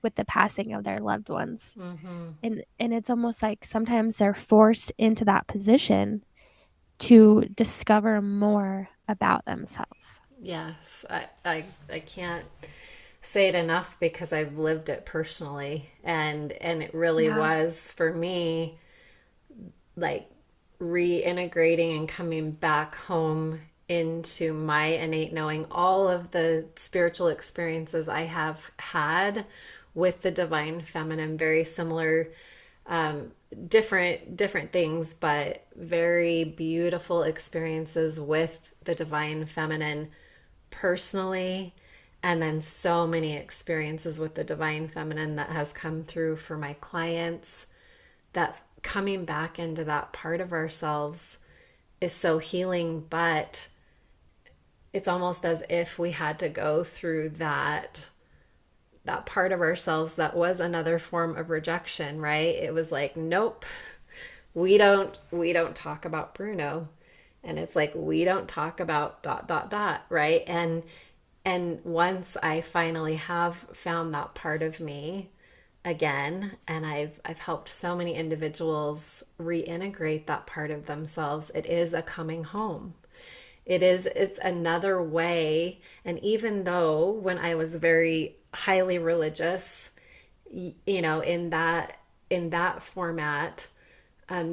with the passing of their loved ones. Mm-hmm. And it's almost like sometimes they're forced into that position to discover more about themselves. Yes. I can't say it enough because I've lived it personally, and it really Yeah. was for me like reintegrating and coming back home into my innate knowing, all of the spiritual experiences I have had with the divine feminine, very similar, different things, but very beautiful experiences with the divine feminine personally, and then so many experiences with the divine feminine that has come through for my clients, that coming back into that part of ourselves is so healing. But it's almost as if we had to go through that part of ourselves that was another form of rejection, right? It was like, nope, we don't talk about Bruno. And it's like, we don't talk about dot dot dot, right? And once I finally have found that part of me again, and I've helped so many individuals reintegrate that part of themselves, it is a coming home. It's another way. And even though when I was very highly religious, in that format,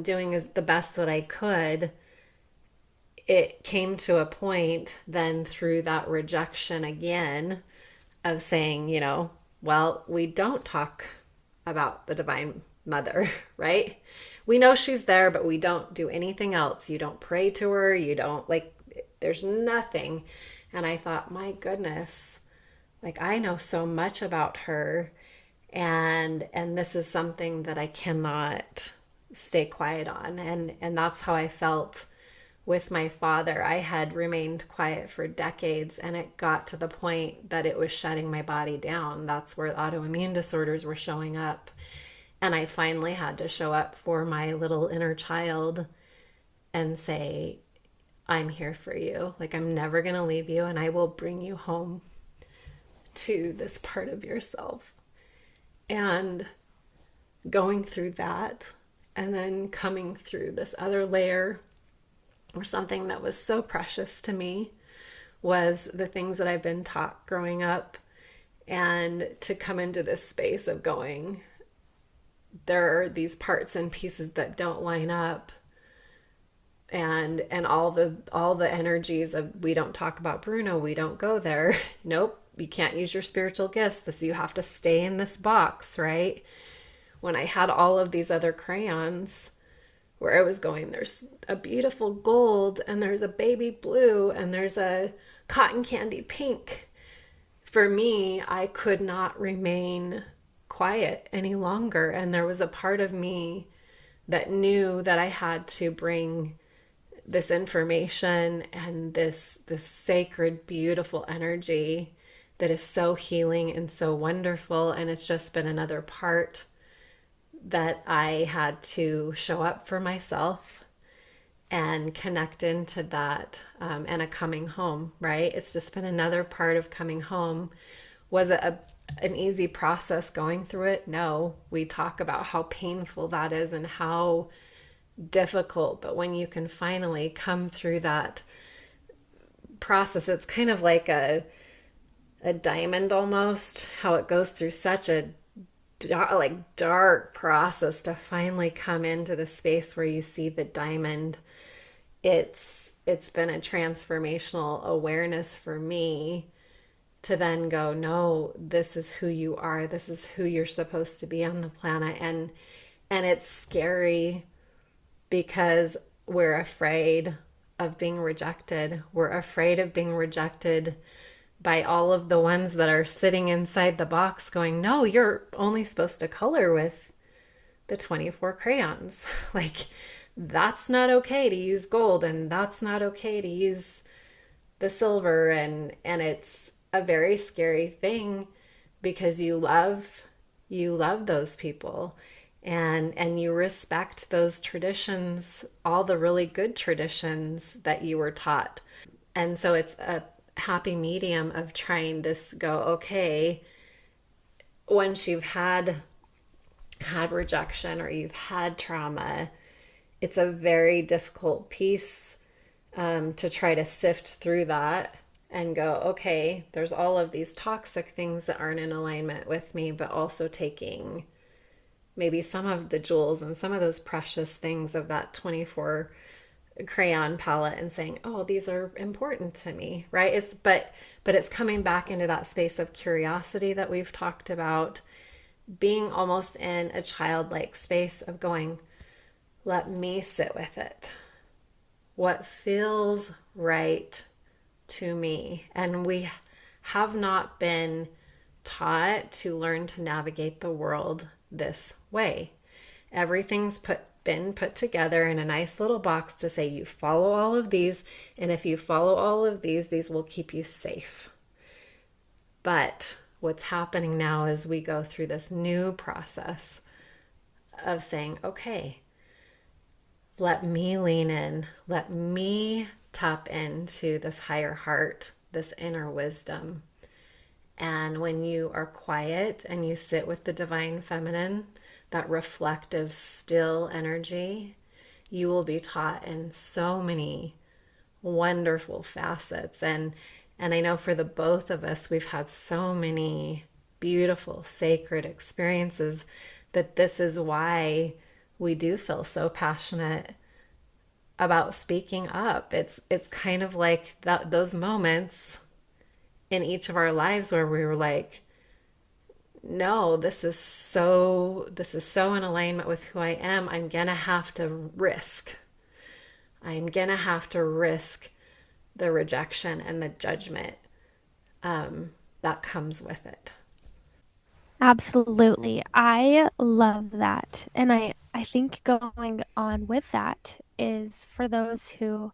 doing the best that I could, it came to a point then through that rejection again of saying, well, we don't talk about the Divine Mother, right? We know she's there, but we don't do anything else. You don't pray to her. You don't, like, there's nothing. And I thought, my goodness, like, I know so much about her, and this is something that I cannot stay quiet on. And that's how I felt with my father. I had remained quiet for decades, and it got to the point that it was shutting my body down. That's where autoimmune disorders were showing up. And I finally had to show up for my little inner child and say, I'm here for you. Like, I'm never going to leave you, and I will bring you home to this part of yourself. And going through that, and then coming through this other layer, or something that was so precious to me, was the things that I've been taught growing up, and to come into this space of going, there are these parts and pieces that don't line up, and all the energies of, we don't talk about Bruno, we don't go there. Nope, you can't use your spiritual gifts, this, you have to stay in this box, right? When I had all of these other crayons where I was going, there's a beautiful gold, and there's a baby blue, and there's a cotton candy pink. For me, I could not remain quiet any longer, and there was a part of me that knew that I had to bring this information and this sacred, beautiful energy that is so healing and so wonderful. And it's just been another part that I had to show up for myself and connect into that, and a coming home, right? It's just been another part of coming home. Was it an easy process going through it? No. We talk about how painful that is and how difficult, but when you can finally come through that process, it's kind of like a a diamond almost, how it goes through such a dark process to finally come into the space where you see the diamond. It's been a transformational awareness for me to then go, no, this is who you are. This is who you're supposed to be on the planet. And it's scary because we're afraid of being rejected. We're afraid of being rejected by all of the ones that are sitting inside the box going, no, you're only supposed to color with the 24 crayons. Like, that's not okay to use gold, and that's not okay to use the silver. And it's a very scary thing because you love those people, and you respect those traditions, all the really good traditions that you were taught. And so it's a happy medium of trying to go, okay, once you've had rejection or you've had trauma, it's a very difficult piece to try to sift through that and go, okay, there's all of these toxic things that aren't in alignment with me, but also taking maybe some of the jewels and some of those precious things of that 24 crayon palette and saying, oh, these are important to me, right? But it's coming back into that space of curiosity that we've talked about, being almost in a childlike space of going, let me sit with it. What feels right to me? And we have not been taught to learn to navigate the world this way. Everything's been put together in a nice little box to say you follow all of these, and if you follow all of these will keep you safe. But what's happening now is we go through this new process of saying, okay, let me lean in, let me tap into this higher heart, this inner wisdom. And when you are quiet and you sit with the divine feminine, that reflective, still energy, you will be taught in so many wonderful facets. And I know for the both of us, we've had so many beautiful, sacred experiences that this is why we do feel so passionate about speaking up. It's kind of like those moments in each of our lives where we were like, no, this is so in alignment with who I am. I'm gonna have to risk the rejection and the judgment that comes with it. Absolutely. I love that. And I think going on with that is for those who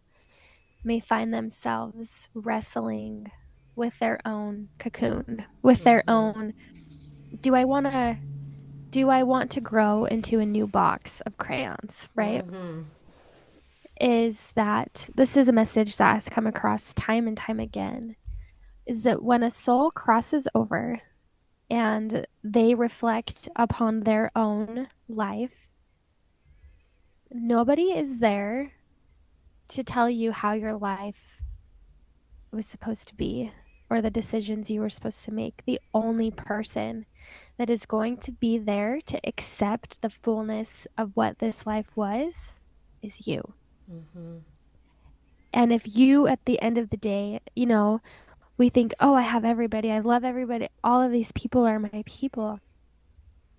may find themselves wrestling with their own cocoon, with their own, do I want to grow into a new box of crayons, right? Is that this is a message that has come across time and time again, is that when a soul crosses over and they reflect upon their own life, nobody is there to tell you how your life was supposed to be or the decisions you were supposed to make. The only person that is going to be there to accept the fullness of what this life was is you. And if you, at the end of the day, we think, oh, I have everybody, I love everybody, all of these people are my people.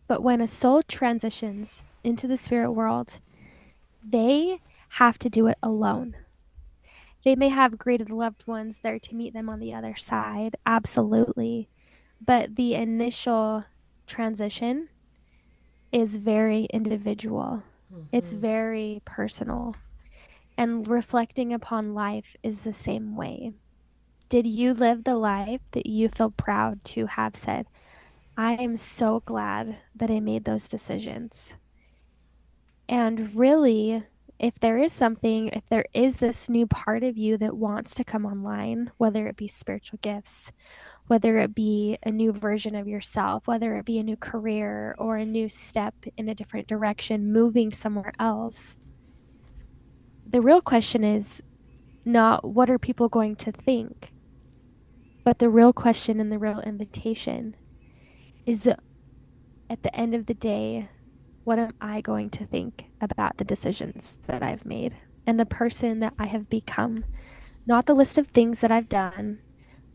But when a soul transitions into the spirit world, they have to do it alone. They may have greeted loved ones there to meet them on the other side, absolutely. But the initial transition is very individual. It's very personal. And reflecting upon life is the same way. Did you live the life that you feel proud to have said, I am so glad that I made those decisions? And really, if there is this new part of you that wants to come online, whether it be spiritual gifts, whether it be a new version of yourself, whether it be a new career or a new step in a different direction, moving somewhere else, the real question is not what are people going to think, But the real question and the real invitation is, at the end of the day, what am I going to think about the decisions that I've made and the person that I have become? Not the list of things that I've done,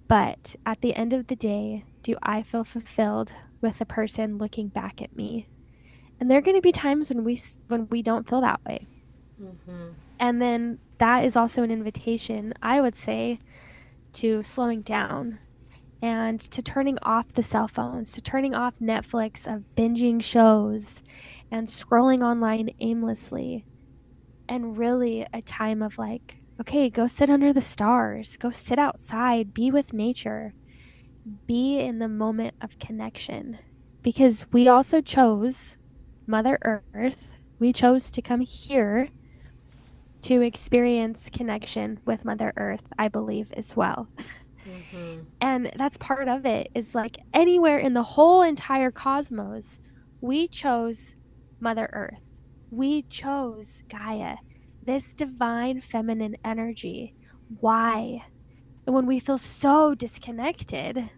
but at the end of the day, do I feel fulfilled with the person looking back at me? And there are going to be times when we don't feel that way. Mm-hmm. And then that is also an invitation, I would say, to slowing down and to turning off the cell phones, to turning off Netflix, of binging shows and scrolling online aimlessly. And really a time of like, okay, go sit under the stars, go sit outside, be with nature, be in the moment of connection. Because we also chose Mother Earth, we chose to come here to experience connection with Mother Earth, I believe, as well. Mm-hmm. And that's part of it, is like anywhere in the whole entire cosmos, we chose Mother Earth. We chose Gaia, this divine feminine energy. Why? And when we feel so disconnected,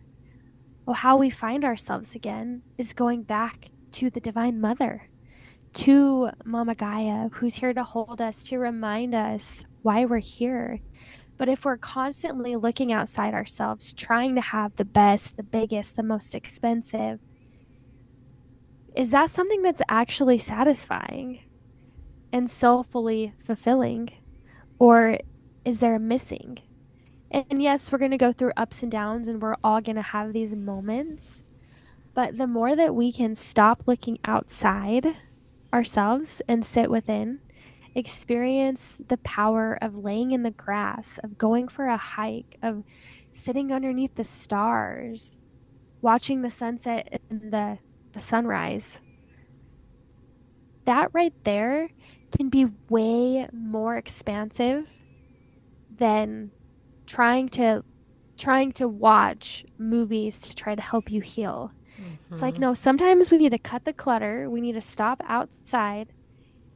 well, how we find ourselves again is going back to the Divine Mother, to Mama Gaia, who's here to hold us, to remind us why we're here. But if we're constantly looking outside ourselves, trying to have the best, the biggest, the most expensive, is that something that's actually satisfying and soulfully fulfilling? Or is there a missing? And yes, we're going to go through ups and downs and we're all going to have these moments. But the more that we can stop looking outside ourselves and sit within, experience the power of laying in the grass, of going for a hike, of sitting underneath the stars, watching the sunset and the sunrise. That right there can be way more expansive than trying to watch movies to try to help you heal. It's like, Mm-hmm. no, sometimes we need to cut the clutter. We need to stop outside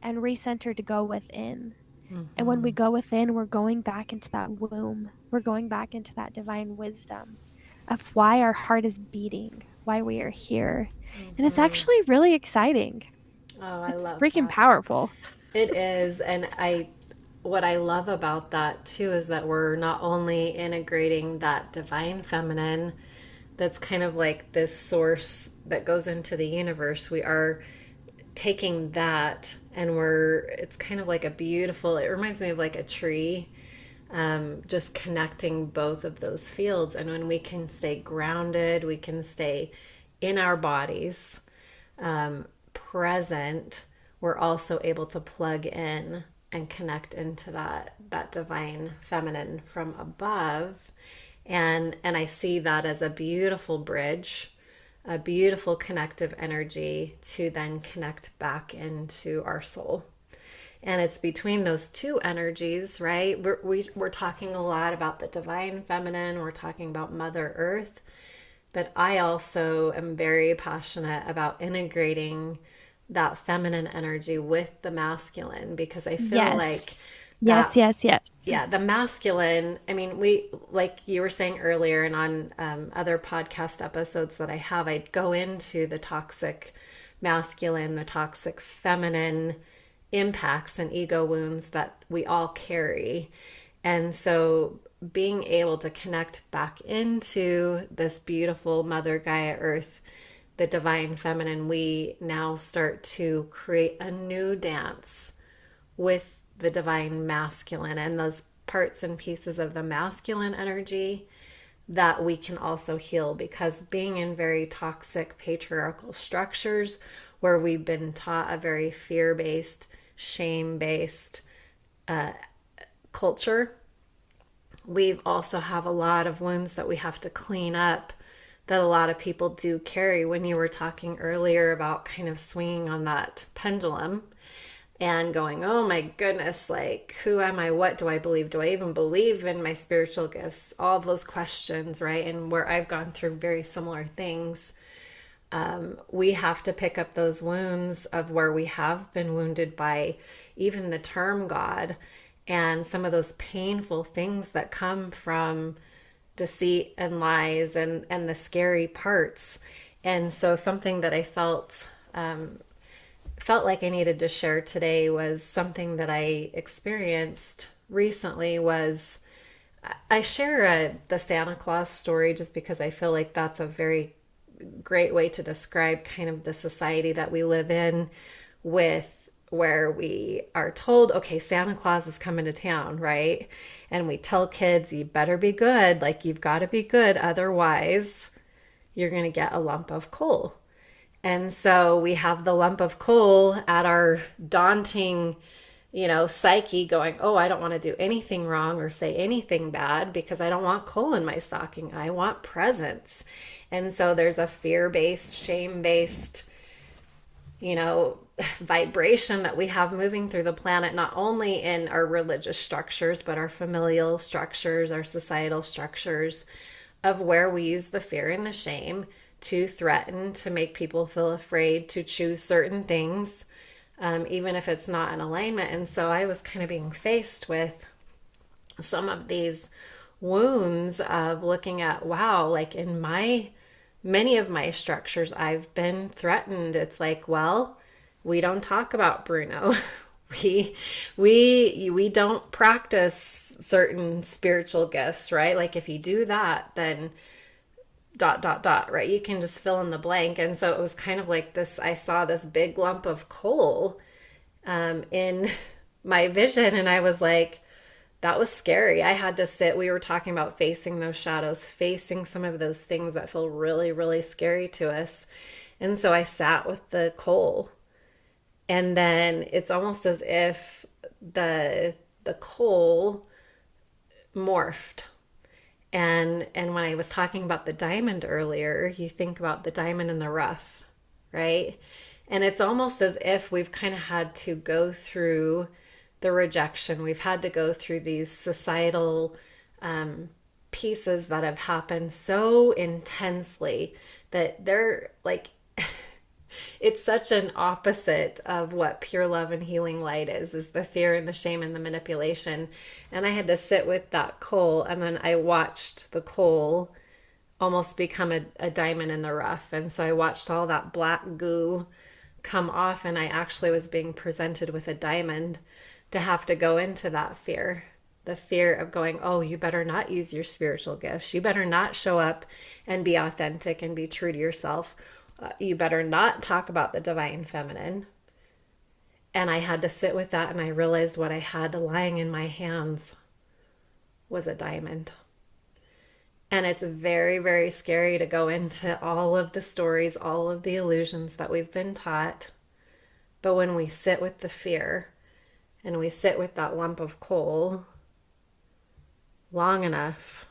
and recenter to go within. And when Mm-hmm. we go within, we're going back into that womb. We're going back into that divine wisdom of why our heart is beating, why we are here. And it's Mm-hmm. actually really exciting. Oh, I It's love freaking that. powerful. It is. And what I love about that too is that we're not only integrating that divine feminine that's kind of like this source that goes into the universe, we are taking that and it's kind of like a beautiful, it reminds me of like a tree, just connecting both of those fields. And when we can stay grounded, we can stay in our bodies, present, we're also able to plug in and connect into that divine feminine from above. And I see that as a beautiful bridge, a beautiful connective energy to then connect back into our soul. And it's between those two energies, right? We're talking a lot about the divine feminine, we're talking about Mother Earth, but I also am very passionate about integrating that feminine energy with the masculine, because I feel like Yes. that, Yes, yes, yes. yeah, the masculine, I mean, we, like you were saying earlier, and on other podcast episodes that I have, I'd go into the toxic masculine, the toxic feminine impacts and ego wounds that we all carry. And so being able to connect back into this beautiful Mother Gaia Earth, the divine feminine, we now start to create a new dance with the divine masculine and those parts and pieces of the masculine energy that we can also heal, because being in very toxic patriarchal structures where we've been taught a very fear-based, shame-based culture, we also have a lot of wounds that we have to clean up, that a lot of people do carry. When you were talking earlier about kind of swinging on that pendulum and going, oh my goodness, like, who am I? What do I believe? Do I even believe in my spiritual gifts? All of those questions, right? And where I've gone through very similar things, we have to pick up those wounds of where we have been wounded by even the term God, and some of those painful things that come from deceit and lies and the scary parts. And so something that I felt like I needed to share today was something that I experienced recently. Was I share the Santa Claus story just because I feel like that's a very great way to describe kind of the society that we live in, with where we are told, okay, Santa Claus is coming to town, right? And we tell kids, you better be good, like you've got to be good, otherwise you're going to get a lump of coal. And so we have the lump of coal at our daunting, psyche going, oh, I don't want to do anything wrong or say anything bad because I don't want coal in my stocking. I want presents. And so there's a fear-based, shame-based, vibration that we have moving through the planet, not only in our religious structures, but our familial structures, our societal structures, of where we use the fear and the shame to threaten, to make people feel afraid, to choose certain things, even if it's not in alignment. And so I was kind of being faced with some of these wounds of looking at, wow, like in many of my structures, I've been threatened. It's like, well, we don't talk about Bruno. We don't practice certain spiritual gifts, right? Like if you do that, then ... right? You can just fill in the blank. And so it was kind of like this, I saw this big lump of coal in my vision, and I was like, that was scary. I had to sit, we were talking about facing those shadows, facing some of those things that feel really, really scary to us. And so I sat with the coal. And then it's almost as if the coal morphed. And when I was talking about the diamond earlier, you think about the diamond in the rough, right? And it's almost as if we've kind of had to go through the rejection. We've had to go through these societal pieces that have happened so intensely that they're like, it's such an opposite of what pure love and healing light is the fear and the shame and the manipulation. And I had to sit with that coal, and then I watched the coal almost become a diamond in the rough. And so I watched all that black goo come off, and I actually was being presented with a diamond to have to go into that fear. The fear of going, oh, you better not use your spiritual gifts. You better not show up and be authentic and be true to yourself. You better not talk about the divine feminine. And I had to sit with that, and I realized what I had lying in my hands was a diamond. And it's very, very scary to go into all of the stories, all of the illusions that we've been taught. But when we sit with the fear and we sit with that lump of coal long enough,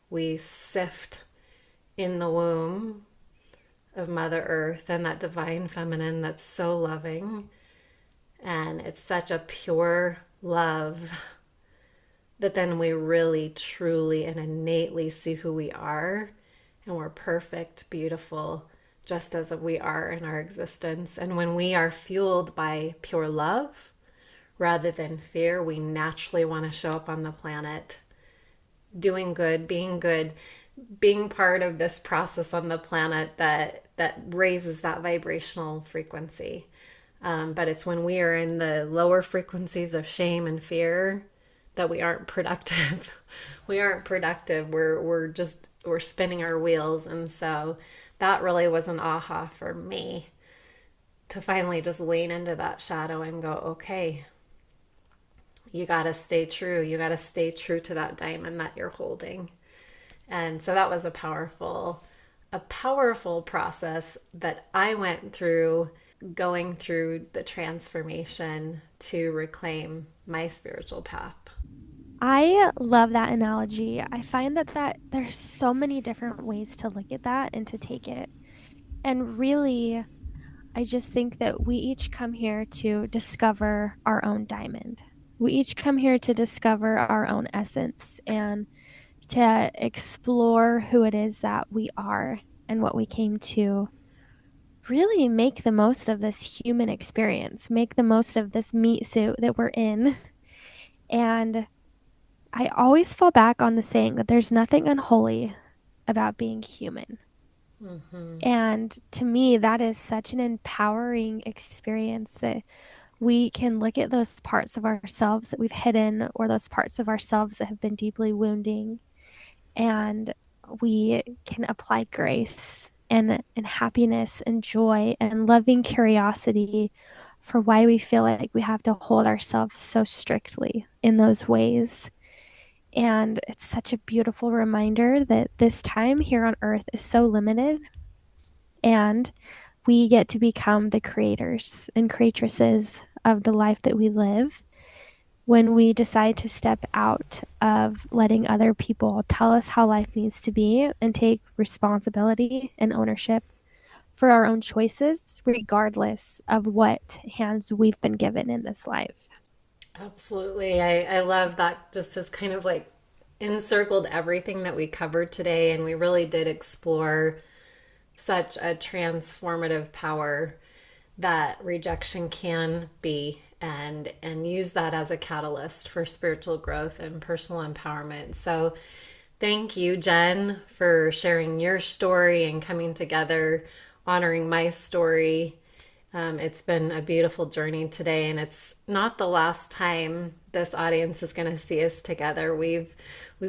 we sift in the womb of Mother Earth and that divine feminine that's so loving. And it's such a pure love that then we really, truly, and innately see who we are. And we're perfect, beautiful, just as we are in our existence. And when we are fueled by pure love rather than fear, we naturally want to show up on the planet doing good, being part of this process on the planet that raises that vibrational frequency. But it's when we are in the lower frequencies of shame and fear that we aren't productive. We aren't productive. We're spinning our wheels. And so that really was an aha for me, to finally just lean into that shadow and go, okay, you got to stay true. You got to stay true to that diamond that you're holding. And so that was a powerful process that I went through, going through the transformation to reclaim my spiritual path. I love that analogy. I find that there's so many different ways to look at that and to take it. And really, I just think that we each come here to discover our own diamond. We each come here to discover our own essence and to explore who it is that we are and what we came to really make the most of this human experience, make the most of this meat suit that we're in. And I always fall back on the saying that there's nothing unholy about being human. Mm-hmm. And to me, that is such an empowering experience that we can look at those parts of ourselves that we've hidden or those parts of ourselves that have been deeply wounding, and we can apply grace and happiness and joy and loving curiosity for why we feel like we have to hold ourselves so strictly in those ways. And it's such a beautiful reminder that this time here on earth is so limited, and we get to become the creators and creatresses of the life that we live when we decide to step out of letting other people tell us how life needs to be and take responsibility and ownership for our own choices, regardless of what hands we've been given in this life. Absolutely. I love that, just as kind of like encircled everything that we covered today. And we really did explore such a transformative power that rejection can be, and use that as a catalyst for spiritual growth and personal empowerment. So thank you, Jenn, for sharing your story and coming together, honoring my story. It's been a beautiful journey today, and it's not the last time this audience is going to see us together. We've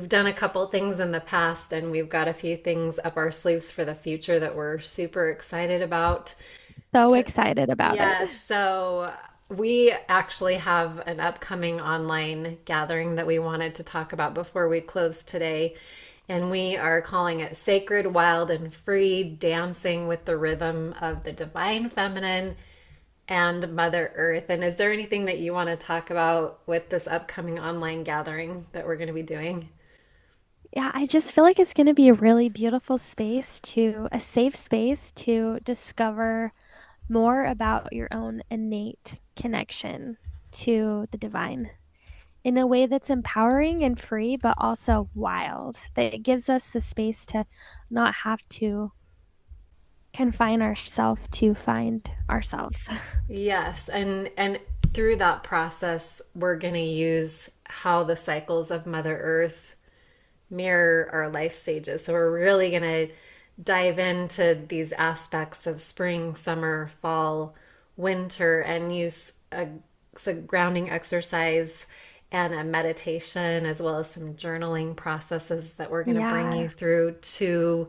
done a couple things in the past, and we've got a few things up our sleeves for the future that we're super excited about. So excited about it. Yes, so we actually have an upcoming online gathering that we wanted to talk about before we close today. And we are calling it Sacred, Wild, and Free, Dancing with the Rhythm of the Divine Feminine and Mother Earth. And is there anything that you want to talk about with this upcoming online gathering that we're going to be doing? Yeah, I just feel like it's going to be a really beautiful space a safe space to discover more about your own innate connection to the divine in a way that's empowering and free, but also wild. That it gives us the space to not have to confine ourselves to find ourselves. Yes, and through that process, we're going to use how the cycles of Mother Earth mirror our life stages. So we're really going to dive into these aspects of spring, summer, fall, winter, and use a grounding exercise and a meditation, as well as some journaling processes that we're going to bring Yeah. you through to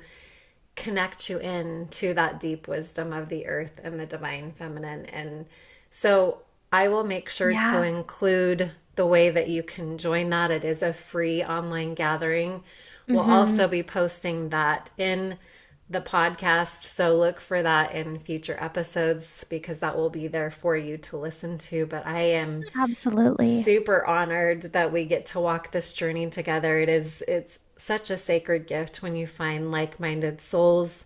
connect you in to that deep wisdom of the earth and the divine feminine. And so I will make sure to Yeah. include the way that you can join that. It is a free online gathering. We'll Mhm. also be posting that in the podcast. So look for that in future episodes, because that will be there for you to listen to. But I am Absolutely. super honored that we get to walk this journey together. It's such a sacred gift when you find like-minded souls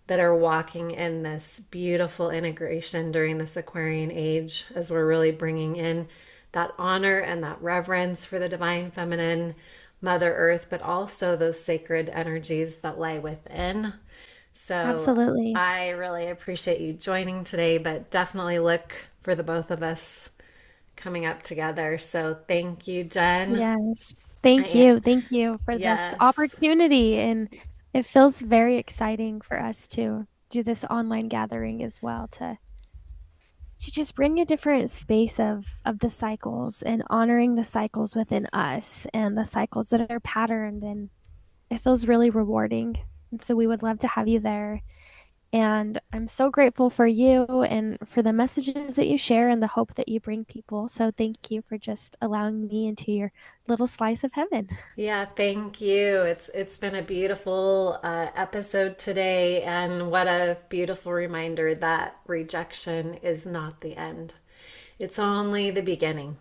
that are walking in this beautiful integration during this Aquarian age, as we're really bringing in that honor and that reverence for the divine feminine, Mother Earth, but also those sacred energies that lie within. So Absolutely. I really appreciate you joining today, but definitely look for the both of us coming up together. So thank you, Jenn. Yes. Thank I, you. Thank you for this yes. opportunity. And it feels very exciting for us to do this online gathering as well to just bring a different space of the cycles and honoring the cycles within us and the cycles that are patterned, and it feels really rewarding. And so we would love to have you there. And I'm so grateful for you and for the messages that you share and the hope that you bring people. So thank you for just allowing me into your little slice of heaven. Yeah, thank you. It's been a beautiful episode today, and what a beautiful reminder that rejection is not the end. It's only the beginning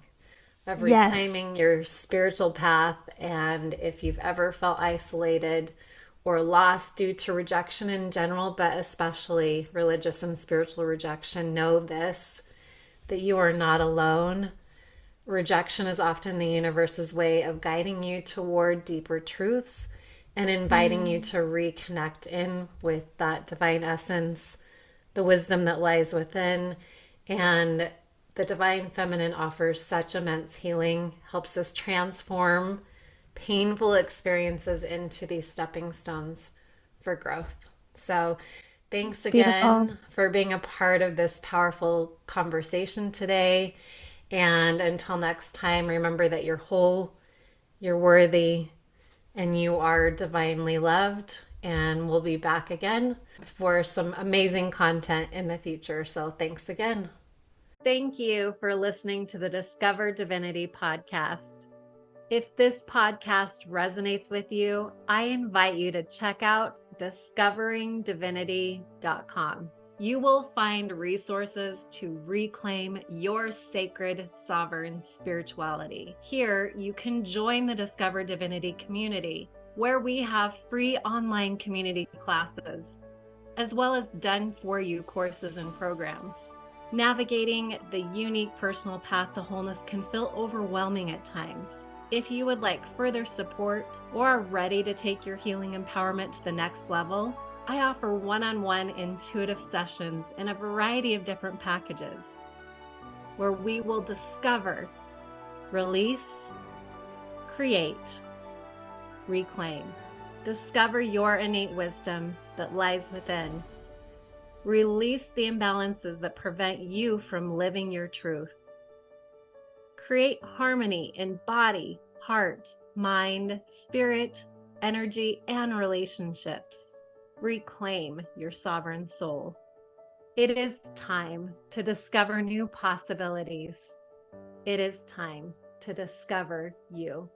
of Yes, reclaiming your spiritual path. And if you've ever felt isolated or lost due to rejection in general, but especially religious and spiritual rejection, know this, that you are not alone. Rejection is often the universe's way of guiding you toward deeper truths and inviting you mm, to reconnect in with that divine essence, the wisdom that lies within. And the divine feminine offers such immense healing, helps us transform painful experiences into these stepping stones for growth. So thanks It's beautiful. again for being a part of this powerful conversation today. And until next time, remember that you're whole, you're worthy, and you are divinely loved. And we'll be back again for some amazing content in the future. So thanks again. Thank you for listening to the Discover Divinity Podcast. If this podcast resonates with you, I invite you to check out discoveringdivinity.com. You will find resources to reclaim your sacred, sovereign spirituality. Here, you can join the Discover Divinity community, where we have free online community classes, as well as done-for-you courses and programs. Navigating the unique personal path to wholeness can feel overwhelming at times. If you would like further support or are ready to take your healing empowerment to the next level, I offer one-on-one intuitive sessions in a variety of different packages where we will discover, release, create, reclaim. Discover your innate wisdom that lies within. Release the imbalances that prevent you from living your truth. Create harmony in body, heart, mind, spirit, energy, and relationships. Reclaim your sovereign soul. It is time to discover new possibilities. It is time to discover you.